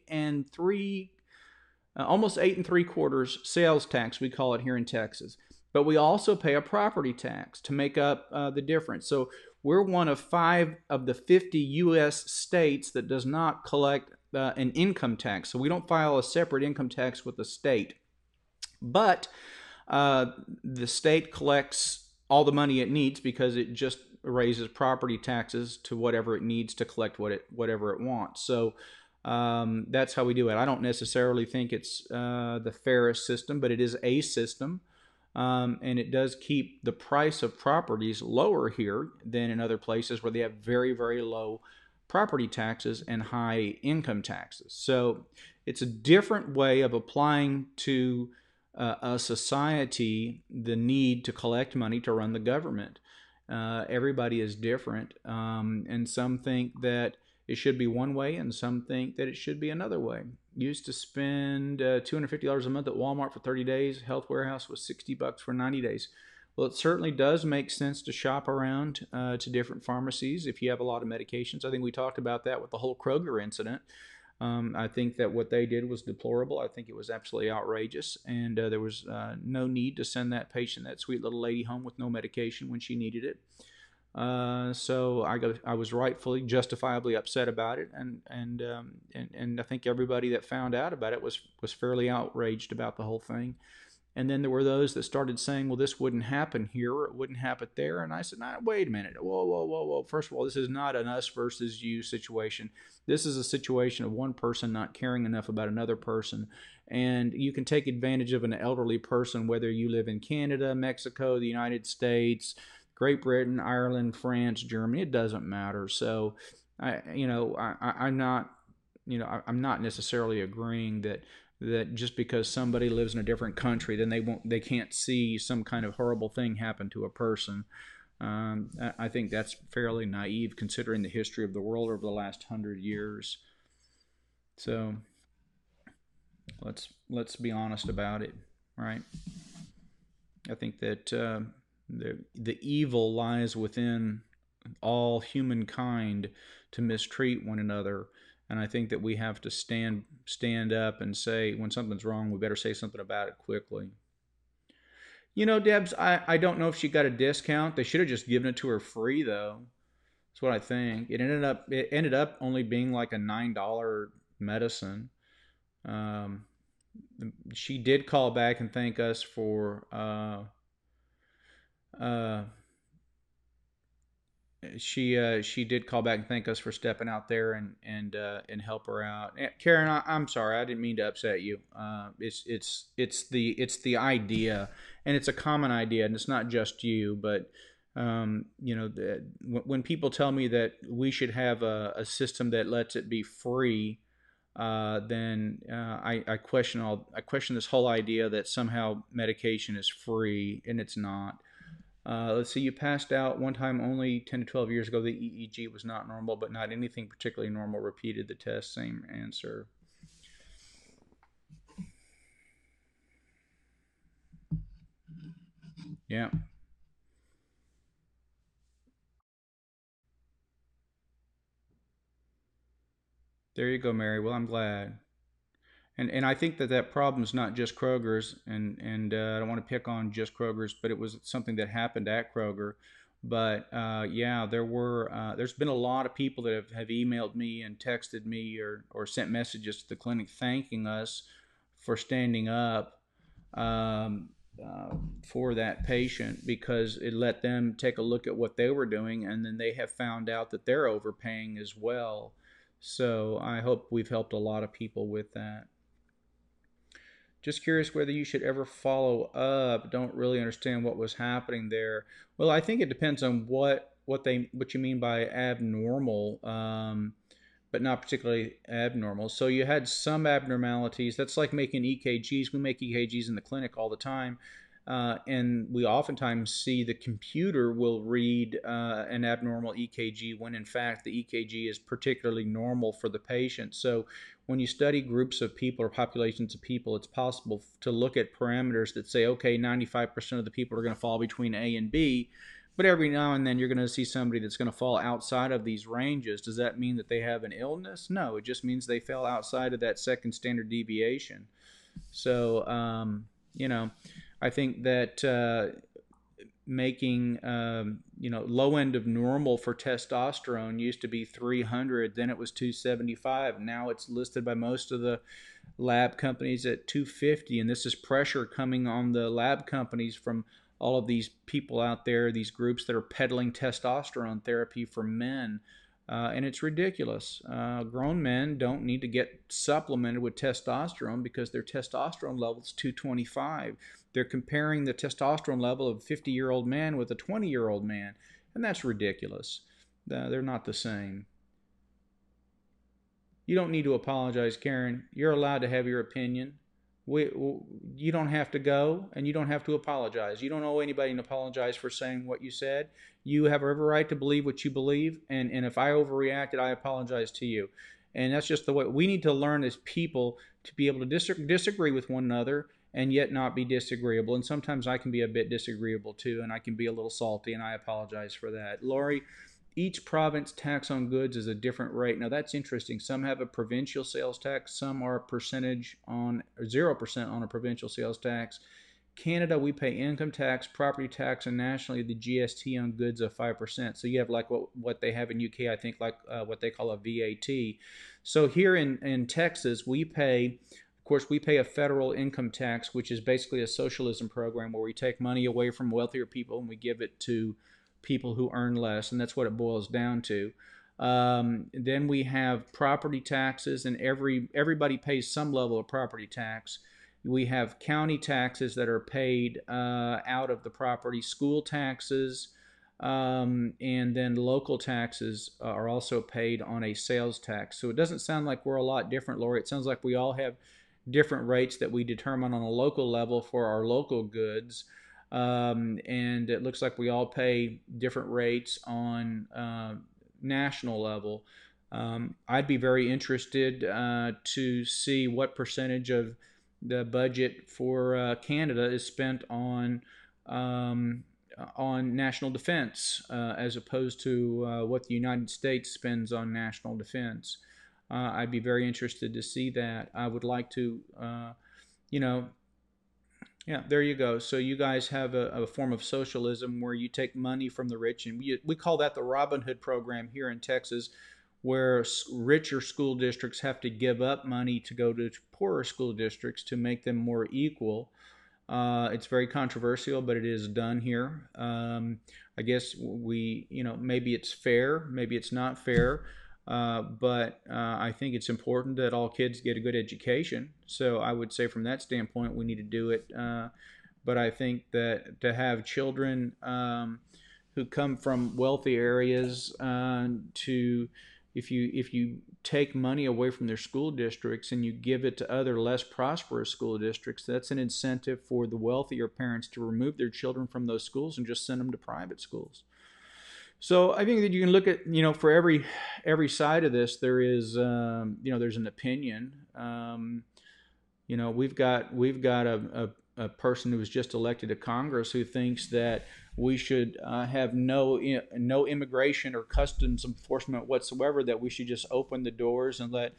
almost 8 3/4 sales tax. We call it here in Texas. But we also pay a property tax to make up the difference. So we're one of 5 of the 50 U.S. states that does not collect an income tax. So we don't file a separate income tax with the state. But the state collects all the money it needs because it just raises property taxes to whatever it needs to collect whatever it wants. So that's how we do it. I don't necessarily think it's the fairest system, but it is a system. And it does keep the price of properties lower here than in other places where they have very, very low property taxes and high income taxes. So it's a different way of applying to a society the need to collect money to run the government. Everybody is different, and some think that it should be one way, and some think that it should be another way. Used to spend $250 a month at Walmart for 30 days. Health Warehouse was $60 for 90 days. Well, it certainly does make sense to shop around to different pharmacies if you have a lot of medications. I think we talked about that with the whole Kroger incident. I think that what they did was deplorable. I think it was absolutely outrageous, and there was no need to send that patient, that sweet little lady, home with no medication when she needed it. So I was rightfully, justifiably upset about it, and I think everybody that found out about it was fairly outraged about the whole thing. And then there were those that started saying, well, this wouldn't happen here or it wouldn't happen there. And I said, nah, wait a minute. Whoa, whoa, whoa, whoa. First of all, this is not an us versus you situation. This is a situation of one person not caring enough about another person. And you can take advantage of an elderly person, whether you live in Canada, Mexico, the United States, Great Britain, Ireland, France, Germany. It doesn't matter. So, I'm not, I'm not necessarily agreeing that just because somebody lives in a different country, then they can't see some kind of horrible thing happen to a person. I think that's fairly naive considering the history of the world over the last 100 years. So let's be honest about it, right? I think that the evil lies within all humankind to mistreat one another. And I think that we have to stand up and say when something's wrong, we better say something about it quickly. Debs, I don't know if she got a discount. They should have just given it to her free though. That's what I think. It ended up only being like a $9 medicine. Um, she did call back and thank us for uh, she did call back and thank us for stepping out there and help her out. Karen, I'm sorry, I didn't mean to upset you. It's the idea, and it's a common idea, and it's not just you, but when people tell me that we should have a system that lets it be free, then I question this whole idea that somehow medication is free, and it's not. Let's see, you passed out one time only 10 to 12 years ago. The EEG was not normal, but not anything particularly normal. Repeated the test, same answer. Yeah, there you go, Mary. Well, I'm glad. And I think that problem's not just Kroger's, and I don't want to pick on just Kroger's, but it was something that happened at Kroger. But yeah, there's been a lot of people that have emailed me and texted me or sent messages to the clinic thanking us for standing up um, for that patient because it let them take a look at what they were doing, and then they have found out that they're overpaying as well. So I hope we've helped a lot of people with that. Just curious whether you should ever follow up. Don't really understand what was happening there. Well, I think it depends on what you mean by abnormal, but not particularly abnormal. So you had some abnormalities. That's like making EKGs. We make EKGs in the clinic all the time. And we oftentimes see the computer will read an abnormal EKG when in fact the EKG is particularly normal for the patient. So when you study groups of people or populations of people, it's possible to look at parameters that say, okay, 95% of the people are going to fall between A and B, but every now and then you're going to see somebody that's going to fall outside of these ranges. Does that mean that they have an illness? No, it just means they fell outside of that second standard deviation. So, I think that making low end of normal for testosterone used to be 300, then it was 275. Now it's listed by most of the lab companies at 250, and this is pressure coming on the lab companies from all of these people out there, these groups that are peddling testosterone therapy for men. And it's ridiculous. Grown men don't need to get supplemented with testosterone because their testosterone level is 225. They're comparing the testosterone level of a 50-year-old man with a 20-year-old man, and that's ridiculous. They're not the same. You don't need to apologize, Karen. You're allowed to have your opinion. You don't have to go, and you don't have to apologize. You don't owe anybody an apologize for saying what you said. You have every right to believe what you believe, and if I overreacted, I apologize to you. And that's just the way we need to learn as people to be able to disagree with one another and yet not be disagreeable. And sometimes I can be a bit disagreeable too, and I can be a little salty, and I apologize for that. Lori, each province tax on goods is a different rate. Now that's interesting. Some have a provincial sales tax, some are a percentage on 0% on a provincial sales tax. Canada, we pay income tax, property tax, and nationally the GST on goods of 5%. So you have like what they have in UK, I think like what they call a VAT. So here in Texas, we pay, of course, we pay a federal income tax, which is basically a socialism program where we take money away from wealthier people and we give it to people who earn less, and that's what it boils down to. Then we have property taxes, and everybody pays some level of property tax. We have county taxes that are paid out of the property, school taxes, and then local taxes are also paid on a sales tax. So it doesn't sound like we're a lot different, Lori. It sounds like we all have different rates that we determine on a local level for our local goods. And it looks like we all pay different rates on national level. I'd be very interested to see what percentage of the budget for Canada is spent on national defense as opposed to what the United States spends on national defense. I'd be very interested to see that. I would like to, yeah, there you go. So you guys have a form of socialism where you take money from the rich, and we call that the Robin Hood program here in Texas, where richer school districts have to give up money to go to poorer school districts to make them more equal. It's very controversial, but it is done here. I guess maybe it's fair, maybe it's not fair. But I think it's important that all kids get a good education. So I would say from that standpoint, we need to do it. But I think that to have children who come from wealthy areas if you take money away from their school districts and you give it to other less prosperous school districts, that's an incentive for the wealthier parents to remove their children from those schools and just send them to private schools. So I think that you can look at, for every side of this, there is, there's an opinion. We've got a person who was just elected to Congress who thinks that we should have no immigration or customs enforcement whatsoever, that we should just open the doors and let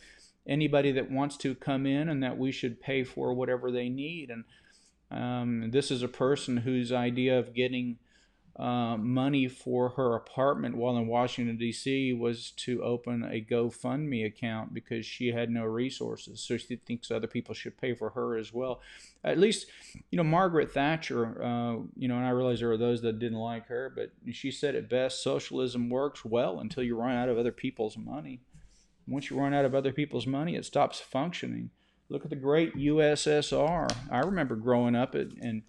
anybody that wants to come in, and that we should pay for whatever they need. And this is a person whose idea of getting money for her apartment while in Washington, D.C. was to open a GoFundMe account because she had no resources. So she thinks other people should pay for her as well. At least, Margaret Thatcher, and I realize there are those that didn't like her, but she said it best: socialism works well until you run out of other people's money. Once you run out of other people's money, it stops functioning. Look at the great USSR. I remember growing up and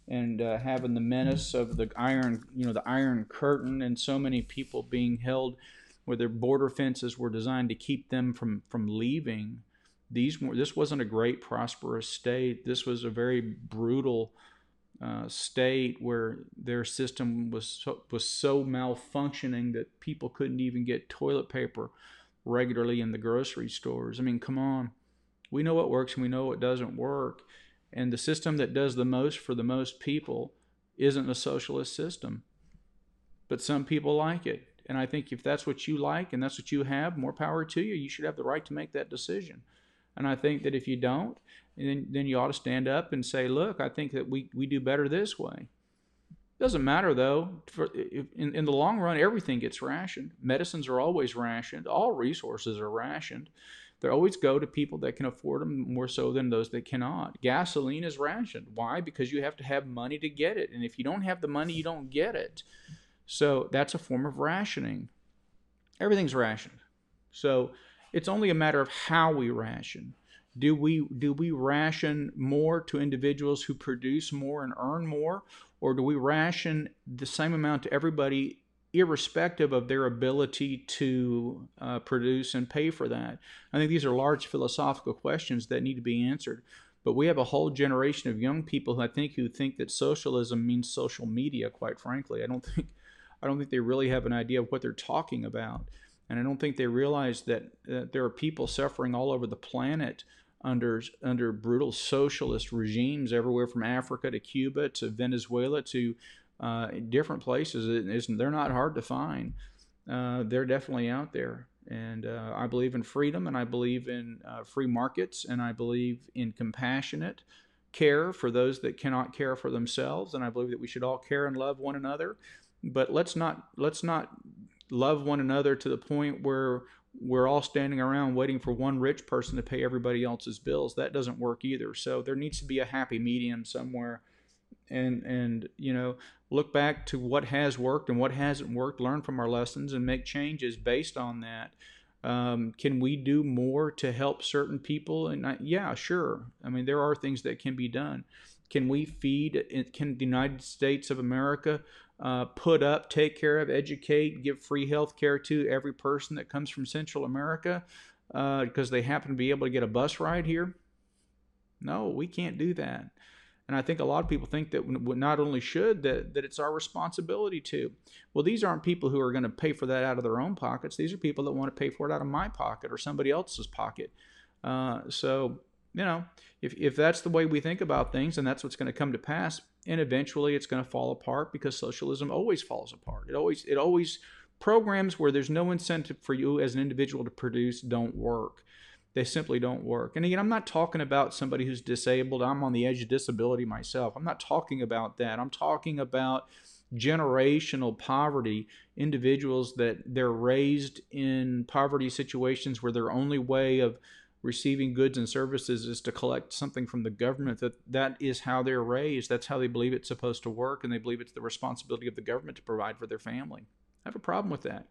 having the menace of the Iron Curtain, and so many people being held where their border fences were designed to keep them from leaving. This wasn't a great prosperous state. This was a very brutal state where their system was so malfunctioning that people couldn't even get toilet paper regularly in the grocery stores. I mean, come on. We know what works and we know what doesn't work. And the system that does the most for the most people isn't a socialist system. But some people like it. And I think if that's what you like and that's what you have, more power to you. You should have the right to make that decision. And I think that if you don't, then you ought to stand up and say, look, I think that we do better this way. Doesn't matter, though. In the long run, everything gets rationed. Medicines are always rationed. All resources are rationed. They always go to people that can afford them more so than those that cannot. Gasoline is rationed. Why? Because you have to have money to get it. And if you don't have the money, you don't get it. So that's a form of rationing. Everything's rationed. So it's only a matter of how we ration. Do we ration more to individuals who produce more and earn more, or do we ration the same amount to everybody irrespective of their ability to produce and pay for that? I think these are large philosophical questions that need to be answered. But we have a whole generation of young people who think that socialism means social media, quite frankly. I don't think they really have an idea of what they're talking about. And I don't think they realize that there are people suffering all over the planet under brutal socialist regimes everywhere from Africa to Cuba to Venezuela to different places. They're not hard to find. They're definitely out there. And I believe in freedom, and I believe in free markets, and I believe in compassionate care for those that cannot care for themselves. And I believe that we should all care and love one another. But let's not love one another to the point where we're all standing around waiting for one rich person to pay everybody else's bills. That doesn't work either. So there needs to be a happy medium somewhere. And look back to what has worked and what hasn't worked, learn from our lessons, and make changes based on that. Can we do more to help certain people? And yeah, sure. I mean, there are things that can be done. Can we can the United States of America put up, take care of, educate, give free health care to every person that comes from Central America because they happen to be able to get a bus ride here? No, we can't do that. And I think a lot of people think that not only should, that it's our responsibility to. Well, these aren't people who are going to pay for that out of their own pockets. These are people that want to pay for it out of my pocket or somebody else's pocket. So, if that's the way we think about things, and that's what's going to come to pass, and eventually it's going to fall apart, because socialism always falls apart. It always programs where there's no incentive for you as an individual to produce don't work. They simply don't work. And again, I'm not talking about somebody who's disabled. I'm on the edge of disability myself. I'm not talking about that. I'm talking about generational poverty, individuals that they're raised in poverty situations where their only way of receiving goods and services is to collect something from the government. That is how they're raised. That's how they believe it's supposed to work, and they believe it's the responsibility of the government to provide for their family. I have a problem with that.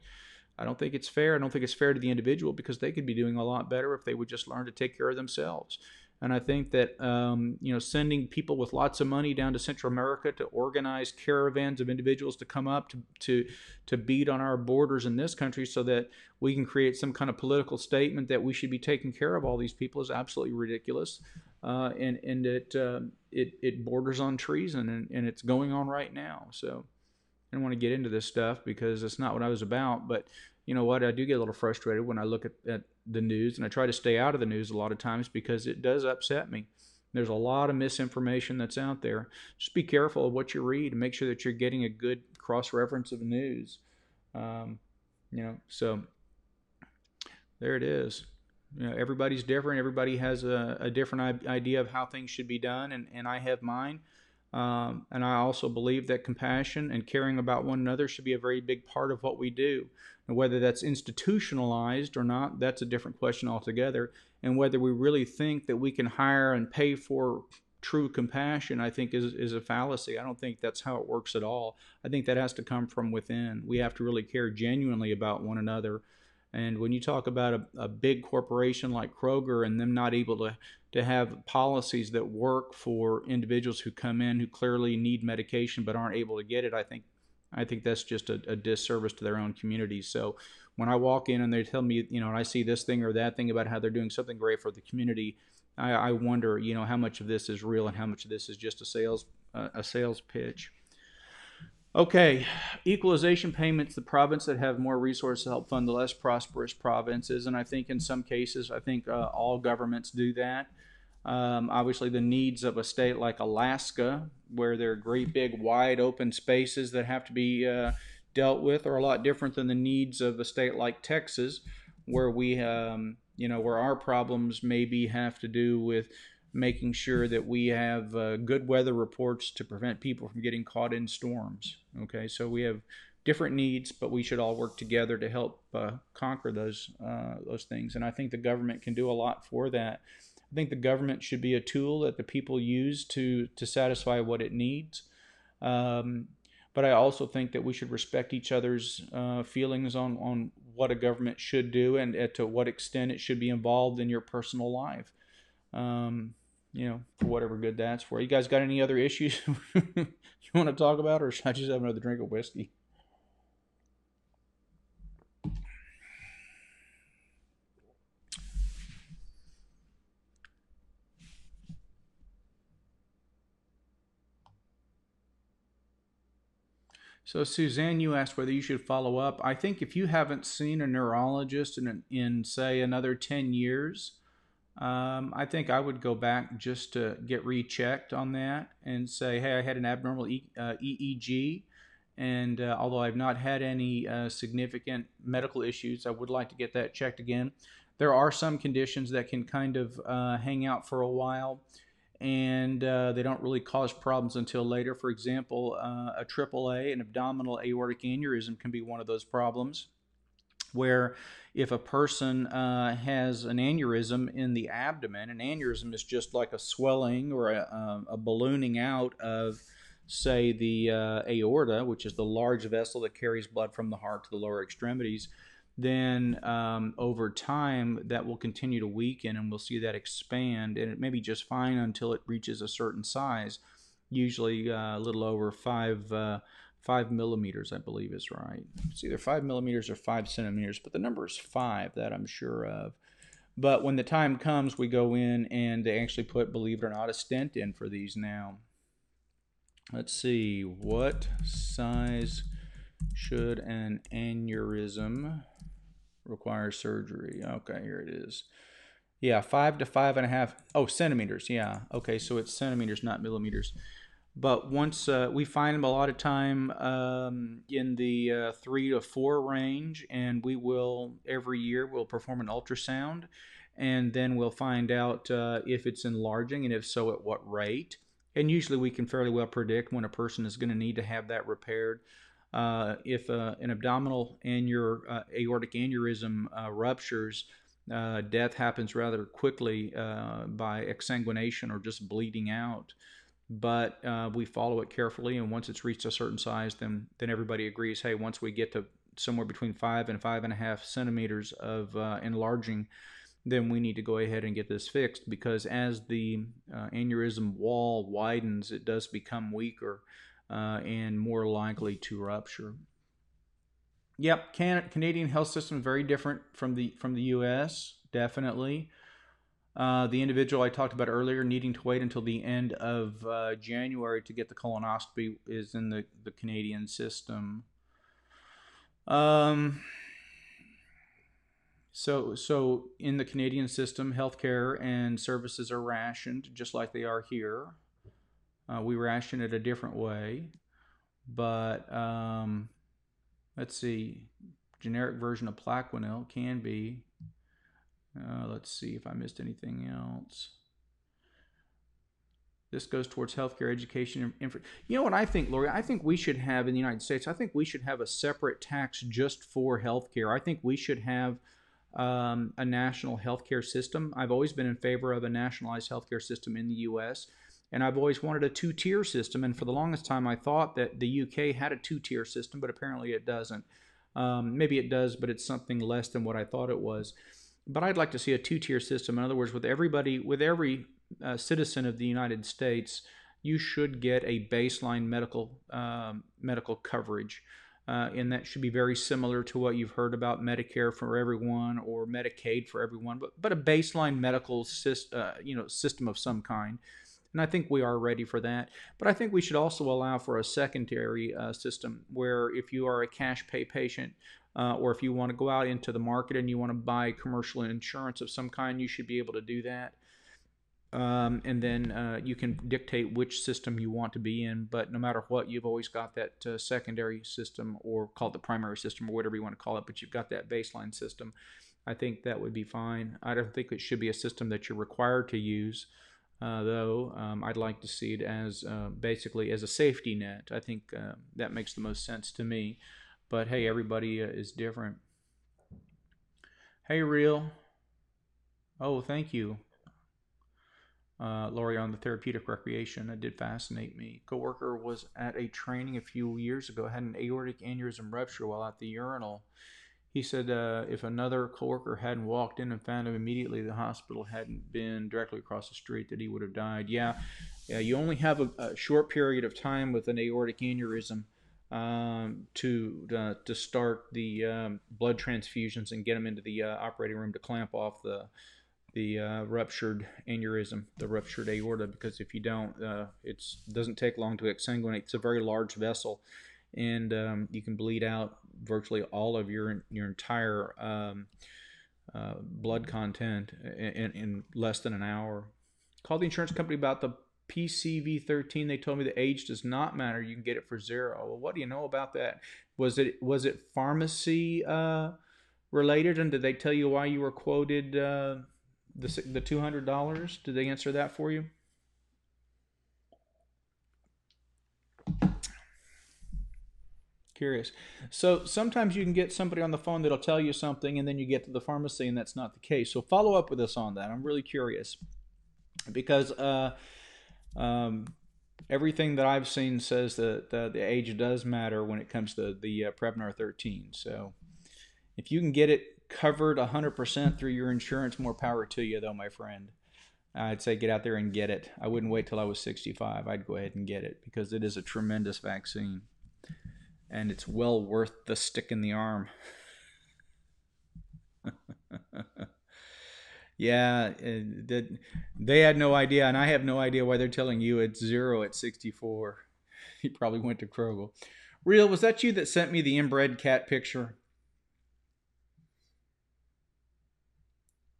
I don't think it's fair. I don't think it's fair to the individual, because they could be doing a lot better if they would just learn to take care of themselves. And I think that sending people with lots of money down to Central America to organize caravans of individuals to come up to beat on our borders in this country so that we can create some kind of political statement that we should be taking care of all these people is absolutely ridiculous. And it borders on treason, and it's going on right now. So I don't want to get into this stuff because it's not what I was about, but you know what? I do get a little frustrated when I look at the news, and I try to stay out of the news a lot of times because it does upset me. There's a lot of misinformation that's out there. Just be careful of what you read and make sure that you're getting a good cross-reference of news. So there it is. Everybody's different. Everybody has a different idea of how things should be done, and I have mine. And I also believe that compassion and caring about one another should be a very big part of what we do. And whether that's institutionalized or not, that's a different question altogether. And whether we really think that we can hire and pay for true compassion, I think is a fallacy. I don't think that's how it works at all. I think that has to come from within. We have to really care genuinely about one another. And when you talk about a big corporation like Kroger and them not able to have policies that work for individuals who come in who clearly need medication but aren't able to get it, I think that's just a disservice to their own community. So when I walk in and they tell me, and I see this thing or that thing about how they're doing something great for the community, I wonder, how much of this is real and how much of this is just a sales pitch. Okay, equalization payments, the province that have more resources help fund the less prosperous provinces, and I think in some cases, all governments do that. Obviously, the needs of a state like Alaska, where there are great big wide open spaces that have to be dealt with, are a lot different than the needs of a state like Texas, where where our problems maybe have to do with making sure that we have good weather reports to prevent people from getting caught in storms. Okay, so we have different needs, but we should all work together to help conquer those things. And I think the government can do a lot for that. I think the government should be a tool that the people use to satisfy what it needs. But I also think that we should respect each other's feelings on what a government should do and to what extent it should be involved in your personal life. For whatever good that's for. You guys got any other issues you want to talk about, or should I just have another drink of whiskey? So, Suzanne, you asked whether you should follow up. I think if you haven't seen a neurologist in say, another 10 years, I think I would go back just to get rechecked on that and say, hey, I had an abnormal EEG. And although I've not had any significant medical issues, I would like to get that checked again. There are some conditions that can kind of hang out for a while, and they don't really cause problems until later. For example, a AAA, an abdominal aortic aneurysm, can be one of those problems where if a person has an aneurysm in the abdomen, an aneurysm is just like a swelling or a ballooning out of, say, the aorta, which is the large vessel that carries blood from the heart to the lower extremities, then over time that will continue to weaken and we'll see that expand, and it may be just fine until it reaches a certain size, usually a little over 5 millimeters, I believe is right. It's either 5 millimeters or 5 centimeters, but the number is 5, that I'm sure of. But when the time comes, we go in and they actually put, believe it or not, a stent in for these now. Let's see, what size should an aneurysm require surgery? Okay, here it is. Yeah, 5 to 5.5. Oh, centimeters. Yeah. Okay, so it's centimeters, not millimeters. But once we find them a lot of time in the 3 to 4 range, and we will every year we'll perform an ultrasound, and then we'll find out if it's enlarging, and if so, at what rate. And usually we can fairly well predict when a person is going to need to have that repaired. If an abdominal aortic aneurysm ruptures, death happens rather quickly by exsanguination or just bleeding out. But we follow it carefully, and once it's reached a certain size, then everybody agrees, hey, once we get to somewhere between 5 and 5.5 centimeters of enlarging, then we need to go ahead and get this fixed, because as the aneurysm wall widens, it does become weaker and more likely to rupture. Yep, Canadian health system is very different from the U.S., definitely. The individual I talked about earlier needing to wait until the end of January to get the colonoscopy is in the Canadian system. So in the Canadian system, healthcare and services are rationed just like they are here. We ration it a different way, but let's see, generic version of Plaquenil can be. Let's see if I missed anything else. This goes towards healthcare, education, and you know what I think, Lori? I think we should have in the United States, I think we should have a separate tax just for healthcare. I think we should have a national healthcare system. I've always been in favor of a nationalized healthcare system in the U.S., and I've always wanted a two-tier system. And for the longest time, I thought that the UK had a two-tier system, but apparently it doesn't. Maybe it does, but it's something less than what I thought it was. But I'd like to see a two-tier system. In other words, with every citizen of the United States, you should get a baseline medical coverage. And that should be very similar to what you've heard about Medicare for everyone or Medicaid for everyone, but a baseline medical system of some kind. And I think we are ready for that. But I think we should also allow for a secondary system where if you are a cash pay patient, or if you want to go out into the market and you want to buy commercial insurance of some kind, you should be able to do that. And then you can dictate which system you want to be in. But no matter what, you've always got that secondary system, or call it the primary system, or whatever you want to call it. But you've got that baseline system. I think that would be fine. I don't think it should be a system that you're required to use, though. I'd like to see it as basically as a safety net. I think that makes the most sense to me. But hey, everybody is different. Hey, Real. Oh, thank you. Lori, on the therapeutic recreation, it did fascinate me. Coworker was at a training a few years ago, had an aortic aneurysm rupture while at the urinal. He said if another coworker hadn't walked in and found him immediately, the hospital hadn't been directly across the street, that he would have died. Yeah, you only have a short period of time with an aortic aneurysm to start the blood transfusions and get them into the operating room to clamp off the ruptured aneurysm, the ruptured aorta, because if you don't, it doesn't take long to exsanguinate. It's a very large vessel, and you can bleed out virtually all of your entire blood content in less than an hour. Called the insurance company about the PCV13. They told me the age does not matter. You can get it for $0. Well, what do you know about that? Was it pharmacy related, and did they tell you why you were quoted the $200? Did they answer that for you? Curious. So sometimes you can get somebody on the phone that'll tell you something, and then you get to the pharmacy and that's not the case. So follow up with us on that. I'm really curious, because everything that I've seen says that the age does matter when it comes to the Prevnar 13. So if you can get it covered 100% through your insurance, more power to you, though, my friend. I'd say get out there and get it. I wouldn't wait till I was 65. I'd go ahead and get it, because it is a tremendous vaccine, and it's well worth the stick in the arm. Yeah, they had no idea, and I have no idea why they're telling you it's $0 at 64. He probably went to Krogel. Real, was that you that sent me the inbred cat picture?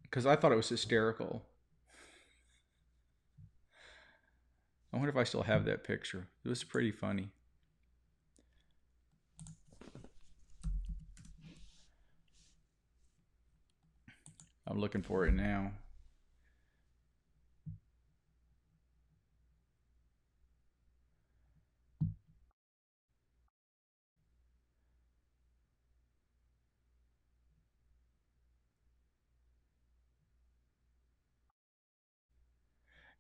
Because I thought it was hysterical. I wonder if I still have that picture. It was pretty funny. I'm looking for it now.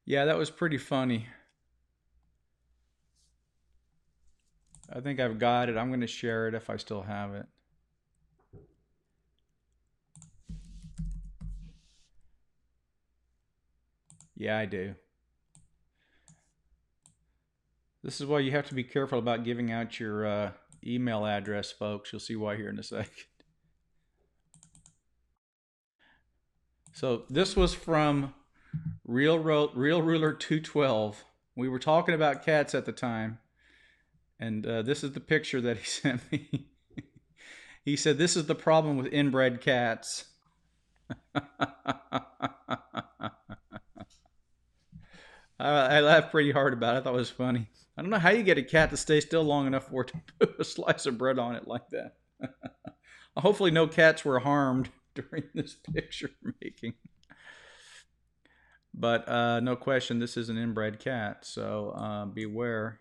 Yeah, that was pretty funny. I think I've got it. I'm going to share it if I still have it. Yeah, I do. This is why you have to be careful about giving out your email address, folks. You'll see why here in a second. So this was from Real Ruler 212. We were talking about cats at the time, and this is the picture that he sent me. He said, "This is the problem with inbred cats." I laughed pretty hard about it. I thought it was funny. I don't know how you get a cat to stay still long enough for it to put a slice of bread on it like that. Hopefully no cats were harmed during this picture making. But no question, this is an inbred cat, so beware.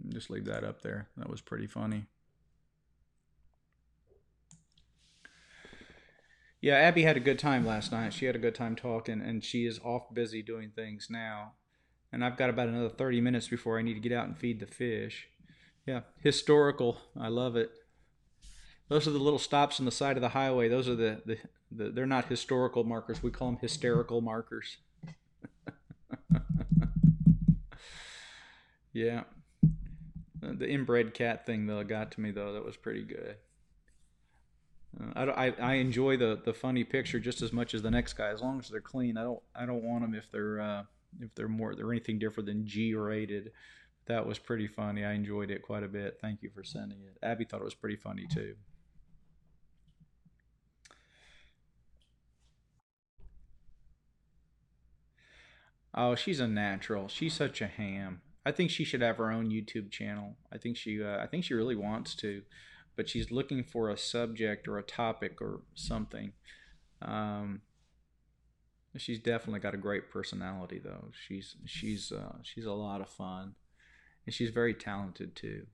Just leave that up there. That was pretty funny. Yeah, Abby had a good time last night. She had a good time talking, and she is off busy doing things now. And I've got about another 30 minutes before I need to get out and feed the fish. Yeah, historical. I love it. Those are the little stops on the side of the highway. Those are they're not historical markers. We call them hysterical markers. Yeah. The inbred cat thing though got to me though. That was pretty good. I enjoy the funny picture just as much as the next guy. As long as they're clean, I don't want them if they're anything different than G rated. That was pretty funny. I enjoyed it quite a bit. Thank you for sending it. Abby thought it was pretty funny too. Oh, she's a natural. She's such a ham. I think she should have her own YouTube channel. I think she really wants to, but she's looking for a subject or a topic or something. Um, she's definitely got a great personality though. She's a lot of fun, and she's very talented too.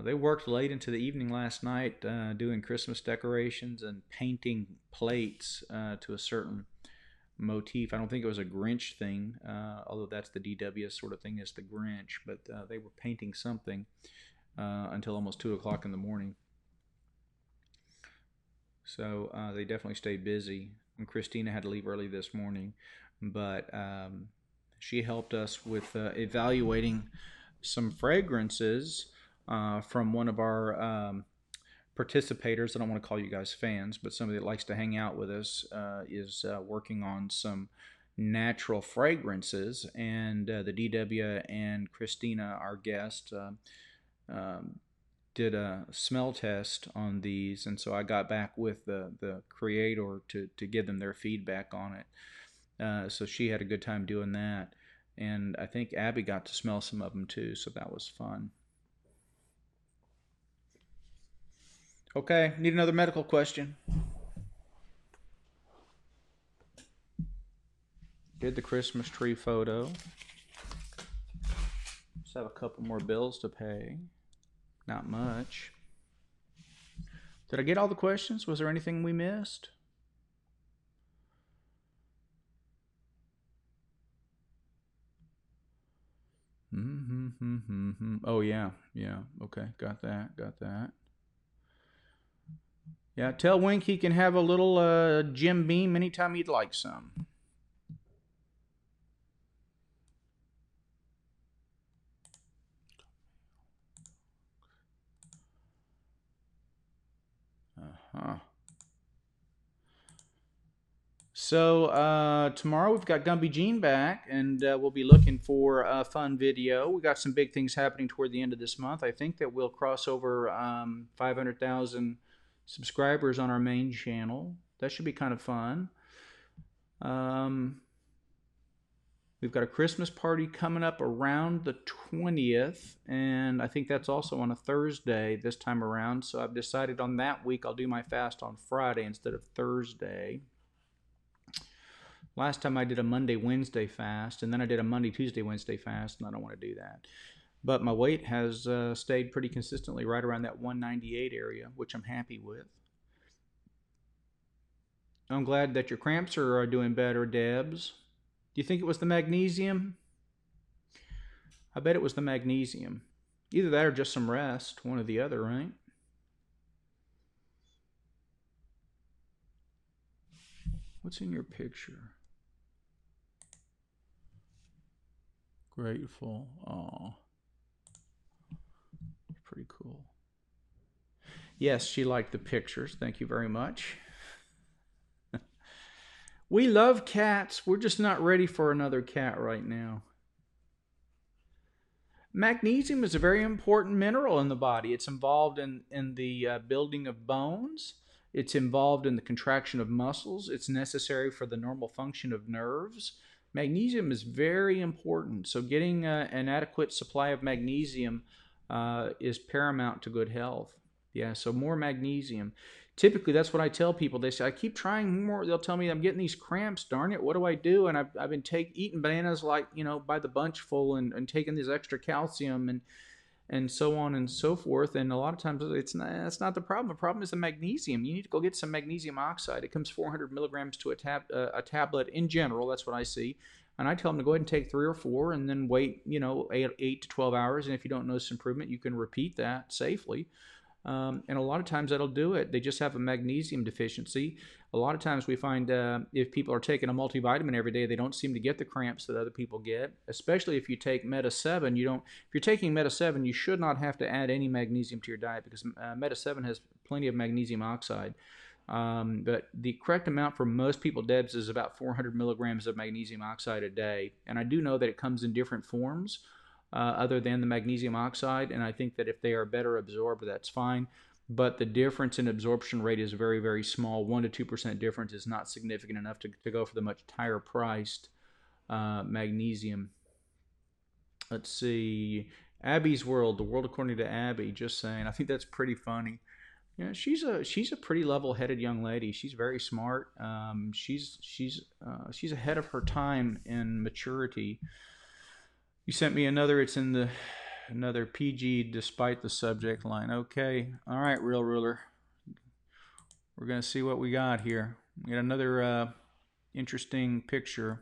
They worked late into the evening last night doing Christmas decorations and painting plates to a certain motif. I don't think it was a Grinch thing, although that's the DW sort of thing as the Grinch, but they were painting something until almost 2 o'clock in the morning. So they definitely stayed busy. And Christina had to leave early this morning, but she helped us with evaluating some fragrances from one of our participators. I don't want to call you guys fans, but somebody that likes to hang out with us is working on some natural fragrances. And the DW and Christina, our guest, did a smell test on these. And so I got back with the creator to give them their feedback on it. So she had a good time doing that. And I think Abby got to smell some of them too, so that was fun. Okay, need another medical question. Did the Christmas tree photo. Just have a couple more bills to pay. Not much. Did I get all the questions? Was there anything we missed? Oh yeah, yeah. Okay, got that. Got that. Yeah, tell Wink he can have a little Jim Beam anytime he'd like some. Uh-huh. So tomorrow we've got Gumby Jean back, and we'll be looking for a fun video. We got some big things happening toward the end of this month. I think that we'll cross over 500,000 subscribers on our main channel. That should be kind of fun. Um, we've got a Christmas party coming up around the 20th, and I think that's also on a Thursday this time around. So I've decided on that week I'll do my fast on Friday instead of Thursday. Last time I did a Monday, Wednesday fast, and then I did a Monday, Tuesday, Wednesday fast, and I don't want to do that. But my weight has stayed pretty consistently right around that 198 area, which I'm happy with. I'm glad that your cramps are doing better, Debs. Do you think it was the magnesium? I bet it was the magnesium. Either that or just some rest, one or the other, right? What's in your picture? Grateful. Oh, pretty cool. Yes, she liked the pictures. Thank you very much. We love cats. We're just not ready for another cat right now. Magnesium is a very important mineral in the body. It's involved in the building of bones. It's involved in the contraction of muscles. It's necessary for the normal function of nerves. Magnesium is very important. So getting an adequate supply of magnesium is paramount to good health. Yeah, so more magnesium. Typically, that's what I tell people. They say, I keep trying more. They'll tell me, I'm getting these cramps, darn it. What do I do? And I've been eating bananas like, by the bunch full and taking this extra calcium and so on and so forth. And a lot of times that's not the problem. The problem is the magnesium. You need to go get some magnesium oxide. It comes 400 milligrams to a tablet in general. That's what I see. And I tell them to go ahead and take 3 or 4 and then wait, 8 to 12 hours. And if you don't notice improvement, you can repeat that safely. And a lot of times that'll do it. They just have a magnesium deficiency. A lot of times we find if people are taking a multivitamin every day, they don't seem to get the cramps that other people get. Especially if you take Meta 7, you don't. If you're taking Meta 7, you should not have to add any magnesium to your diet because Meta 7 has plenty of magnesium oxide. But the correct amount for most people, Debs, is about 400 milligrams of magnesium oxide a day. And I do know that it comes in different forms other than the magnesium oxide. And I think that if they are better absorbed, that's fine. But the difference in absorption rate is very, very small. 1 to 2% difference is not significant enough to go for the much higher priced magnesium. Let's see. Abby's World, the world according to Abby, just saying. I think that's pretty funny. Yeah, she's a pretty level-headed young lady. She's very smart. She's ahead of her time in maturity. You sent me another. It's in the another PG despite the subject line. Okay, all right, Real Ruler. We're gonna see what we got here. We got another interesting picture.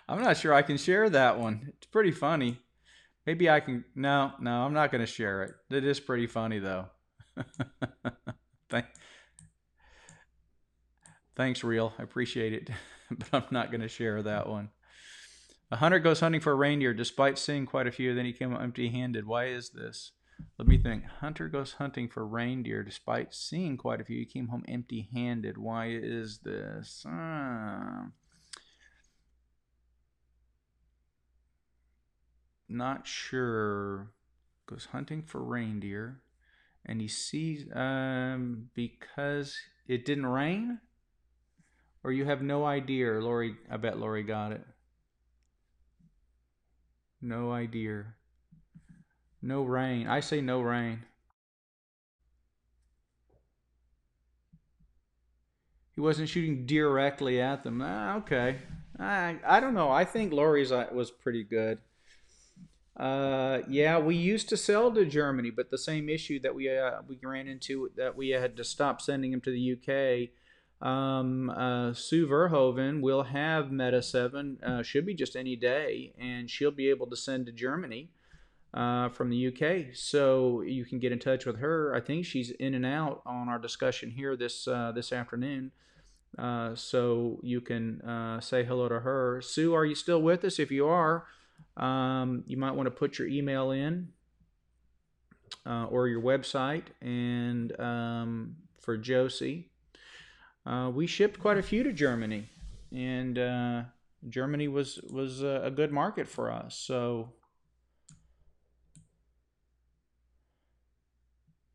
I'm not sure I can share that one. It's pretty funny. Maybe I can. No, I'm not going to share it. It is pretty funny, though. Thanks, Real. I appreciate it. But I'm not going to share that one. A hunter goes hunting for a reindeer despite seeing quite a few. Then he came empty-handed. Why is this? Let me think. Hunter goes hunting for reindeer despite seeing quite a few. He came home empty-handed. Why is this? Not sure. Goes hunting for reindeer, and he sees because it didn't rain, or you have no idea. Lori, I bet Lori got it. No idea. No rain. I say no rain. He wasn't shooting directly at them. Okay. I don't know. I think Lori's was pretty good. Yeah, we used to sell to Germany, but the same issue that we ran into, that we had to stop sending them to the UK. Sue Verhoeven will have Meta 7, should be just any day, and she'll be able to send to Germany from the UK. So you can get in touch with her. I think she's in and out on our discussion here this afternoon. So you can say hello to her. Sue, are you still with us? If you are, you might want to put your email in or your website. And for Josie, we shipped quite a few to Germany, and Germany was a good market for us. So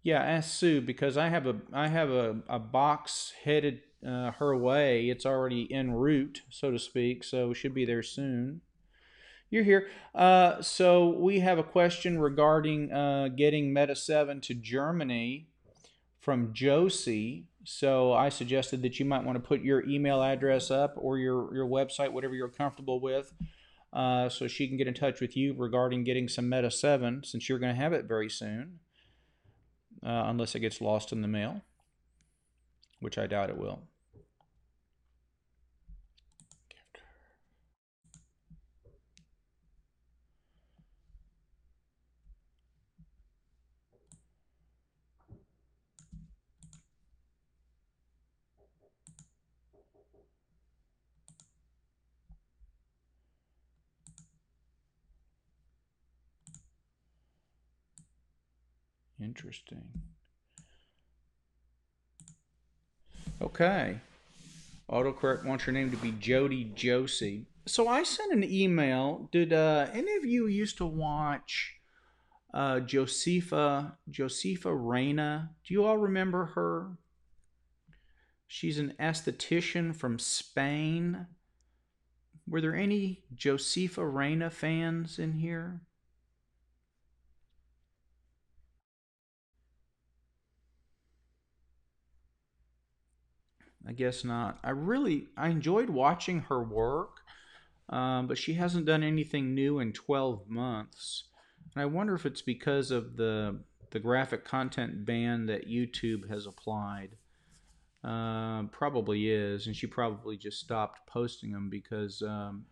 yeah, ask Sue, because I have a box headed her way. It's already en route, so to speak, so it should be there soon. You're here. So we have a question regarding getting Meta 7 to Germany from Josie. So I suggested that you might want to put your email address up, or your website, whatever you're comfortable with, so she can get in touch with you regarding getting some Meta 7, since you're going to have it very soon, unless it gets lost in the mail, which I doubt it will. Interesting. Okay. Autocorrect wants your name to be Jody Josie. So I sent an email. Did any of you used to watch Josefa Reina? Do you all remember her? She's an esthetician from Spain. Were there any Josefa Reina fans in here? I guess not. I enjoyed watching her work, but she hasn't done anything new in 12 months. And I wonder if it's because of the the graphic content ban that YouTube has applied. Probably is, and she probably just stopped posting them because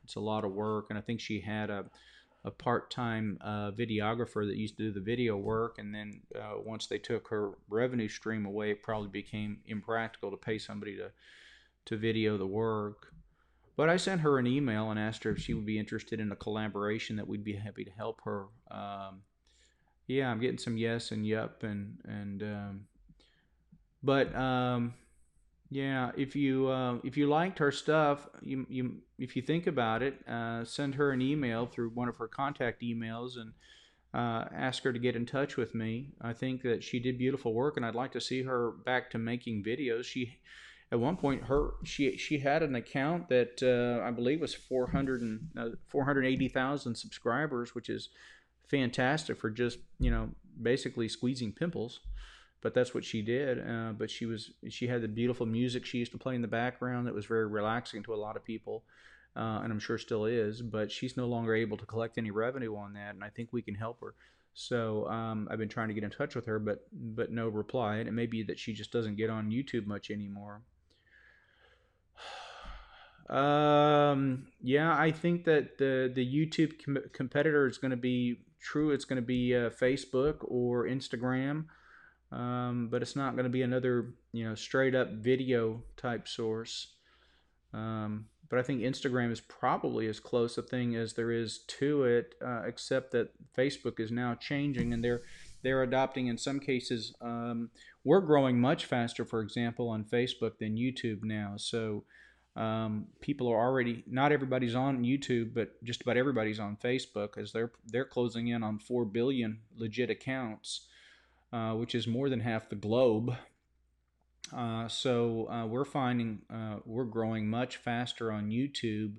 it's a lot of work. And I think she had a part-time videographer that used to do the video work, and then once they took her revenue stream away, it probably became impractical to pay somebody to video the work. But I sent her an email and asked her if she would be interested in a collaboration, that we'd be happy to help her. Yeah, I'm getting some yes and yup, but yeah, if you liked her stuff, if you think about it, send her an email through one of her contact emails and ask her to get in touch with me. I think that she did beautiful work, and I'd like to see her back to making videos. At one point, she had an account that I believe was 480,000 subscribers, which is fantastic for just basically squeezing pimples. But that's what she did. But she had the beautiful music she used to play in the background that was very relaxing to a lot of people, and I'm sure still is. But she's no longer able to collect any revenue on that, and I think we can help her. So I've been trying to get in touch with her, but no reply. And it may be that she just doesn't get on YouTube much anymore. Yeah, I think that the YouTube competitor is going to be true. It's going to be Facebook or Instagram. But it's not going to be another, straight up video type source. But I think Instagram is probably as close a thing as there is to it, except that Facebook is now changing, and they're adopting in some cases. We're growing much faster, for example, on Facebook than YouTube now. So people are already, not everybody's on YouTube, but just about everybody's on Facebook, as they're closing in on 4 billion legit accounts. Which is more than half the globe. So we're finding we're growing much faster on YouTube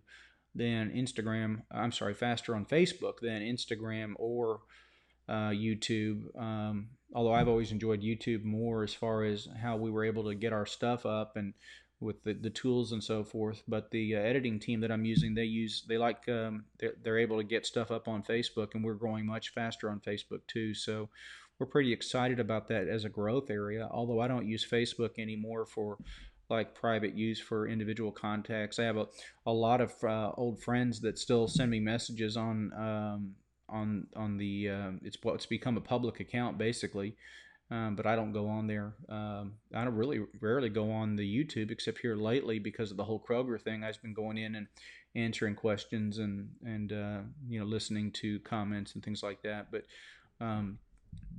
than Instagram. I'm sorry, faster on Facebook than Instagram or YouTube. Although I've always enjoyed YouTube more as far as how we were able to get our stuff up and with the tools and so forth. But the editing team that I'm using, they're able to get stuff up on Facebook, and we're growing much faster on Facebook too. So we're pretty excited about that as a growth area. Although I don't use Facebook anymore for like private use for individual contacts. I have a lot of old friends that still send me messages on the it's become a public account basically. But I don't go on there. I don't really rarely go on the YouTube, except here lately because of the whole Kroger thing. I've been going in and answering questions and listening to comments and things like that. But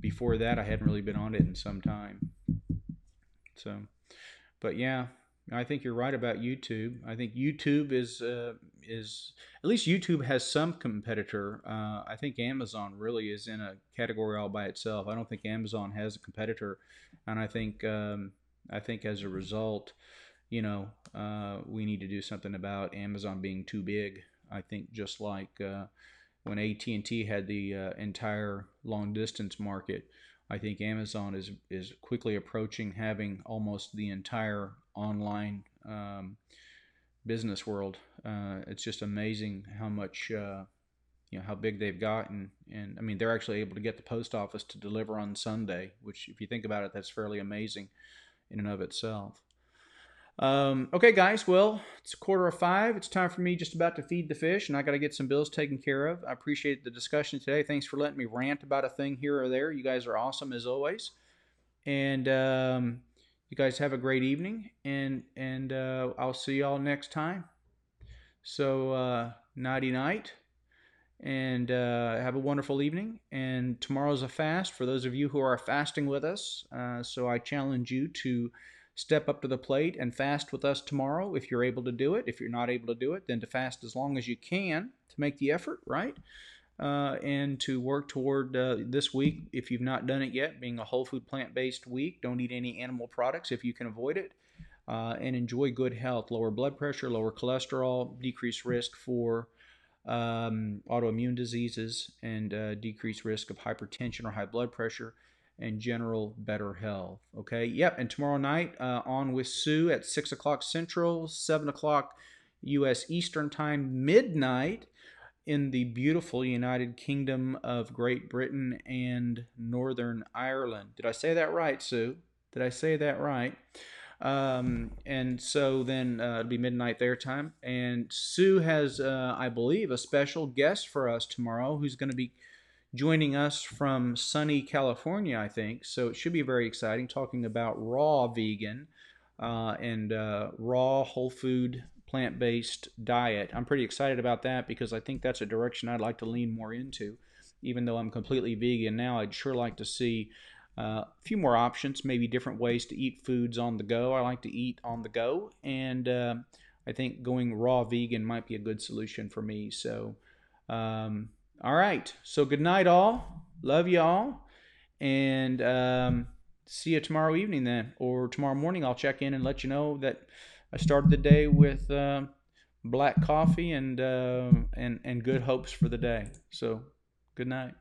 before that, I hadn't really been on it in some time. So, but yeah, I think you're right about YouTube. I think YouTube is at least YouTube has some competitor. I think Amazon really is in a category all by itself. I don't think Amazon has a competitor, and I think as a result, we need to do something about Amazon being too big. I think just like when AT&T had the entire long distance market, I think Amazon is quickly approaching having almost the entire online business world. It's just amazing how much how big they've gotten, and I mean they're actually able to get the post office to deliver on Sunday, which if you think about it, that's fairly amazing in and of itself. Okay, guys, well, it's 4:45. It's time for me just about to feed the fish, and I got to get some bills taken care of. I appreciate the discussion today. Thanks for letting me rant about a thing here or there. You guys are awesome as always, and you guys have a great evening, and I'll see y'all next time. So nighty night, and have a wonderful evening. And tomorrow's a fast for those of you who are fasting with us. So I challenge you to step up to the plate and fast with us tomorrow if you're able to do it. If you're not able to do it, then to fast as long as you can to make the effort, right? And to work toward this week, if you've not done it yet, being a whole food plant-based week. Don't eat any animal products if you can avoid it. And enjoy good health, lower blood pressure, lower cholesterol, decreased risk for autoimmune diseases, and decreased risk of hypertension or high blood pressure, and general better health. Okay, yep. And tomorrow night on with Sue at 6 o'clock Central, 7 o'clock U.S. Eastern Time, midnight in the beautiful United Kingdom of Great Britain and Northern Ireland. Did I say that right, Sue? Did I say that right? And so then it'll be midnight their time. And Sue has, I believe, a special guest for us tomorrow who's going to be joining us from sunny California, I think. So it should be very exciting, talking about raw vegan and raw whole food plant-based diet. I'm pretty excited about that because I think that's a direction I'd like to lean more into. Even though I'm completely vegan now, I'd sure like to see a few more options, maybe different ways to eat foods on the go. I like to eat on the go, and I think going raw vegan might be a good solution for me. So, all right. So good night, all. Love you all, and see you tomorrow evening then, or tomorrow morning. I'll check in and let you know that I started the day with black coffee and good hopes for the day. So good night.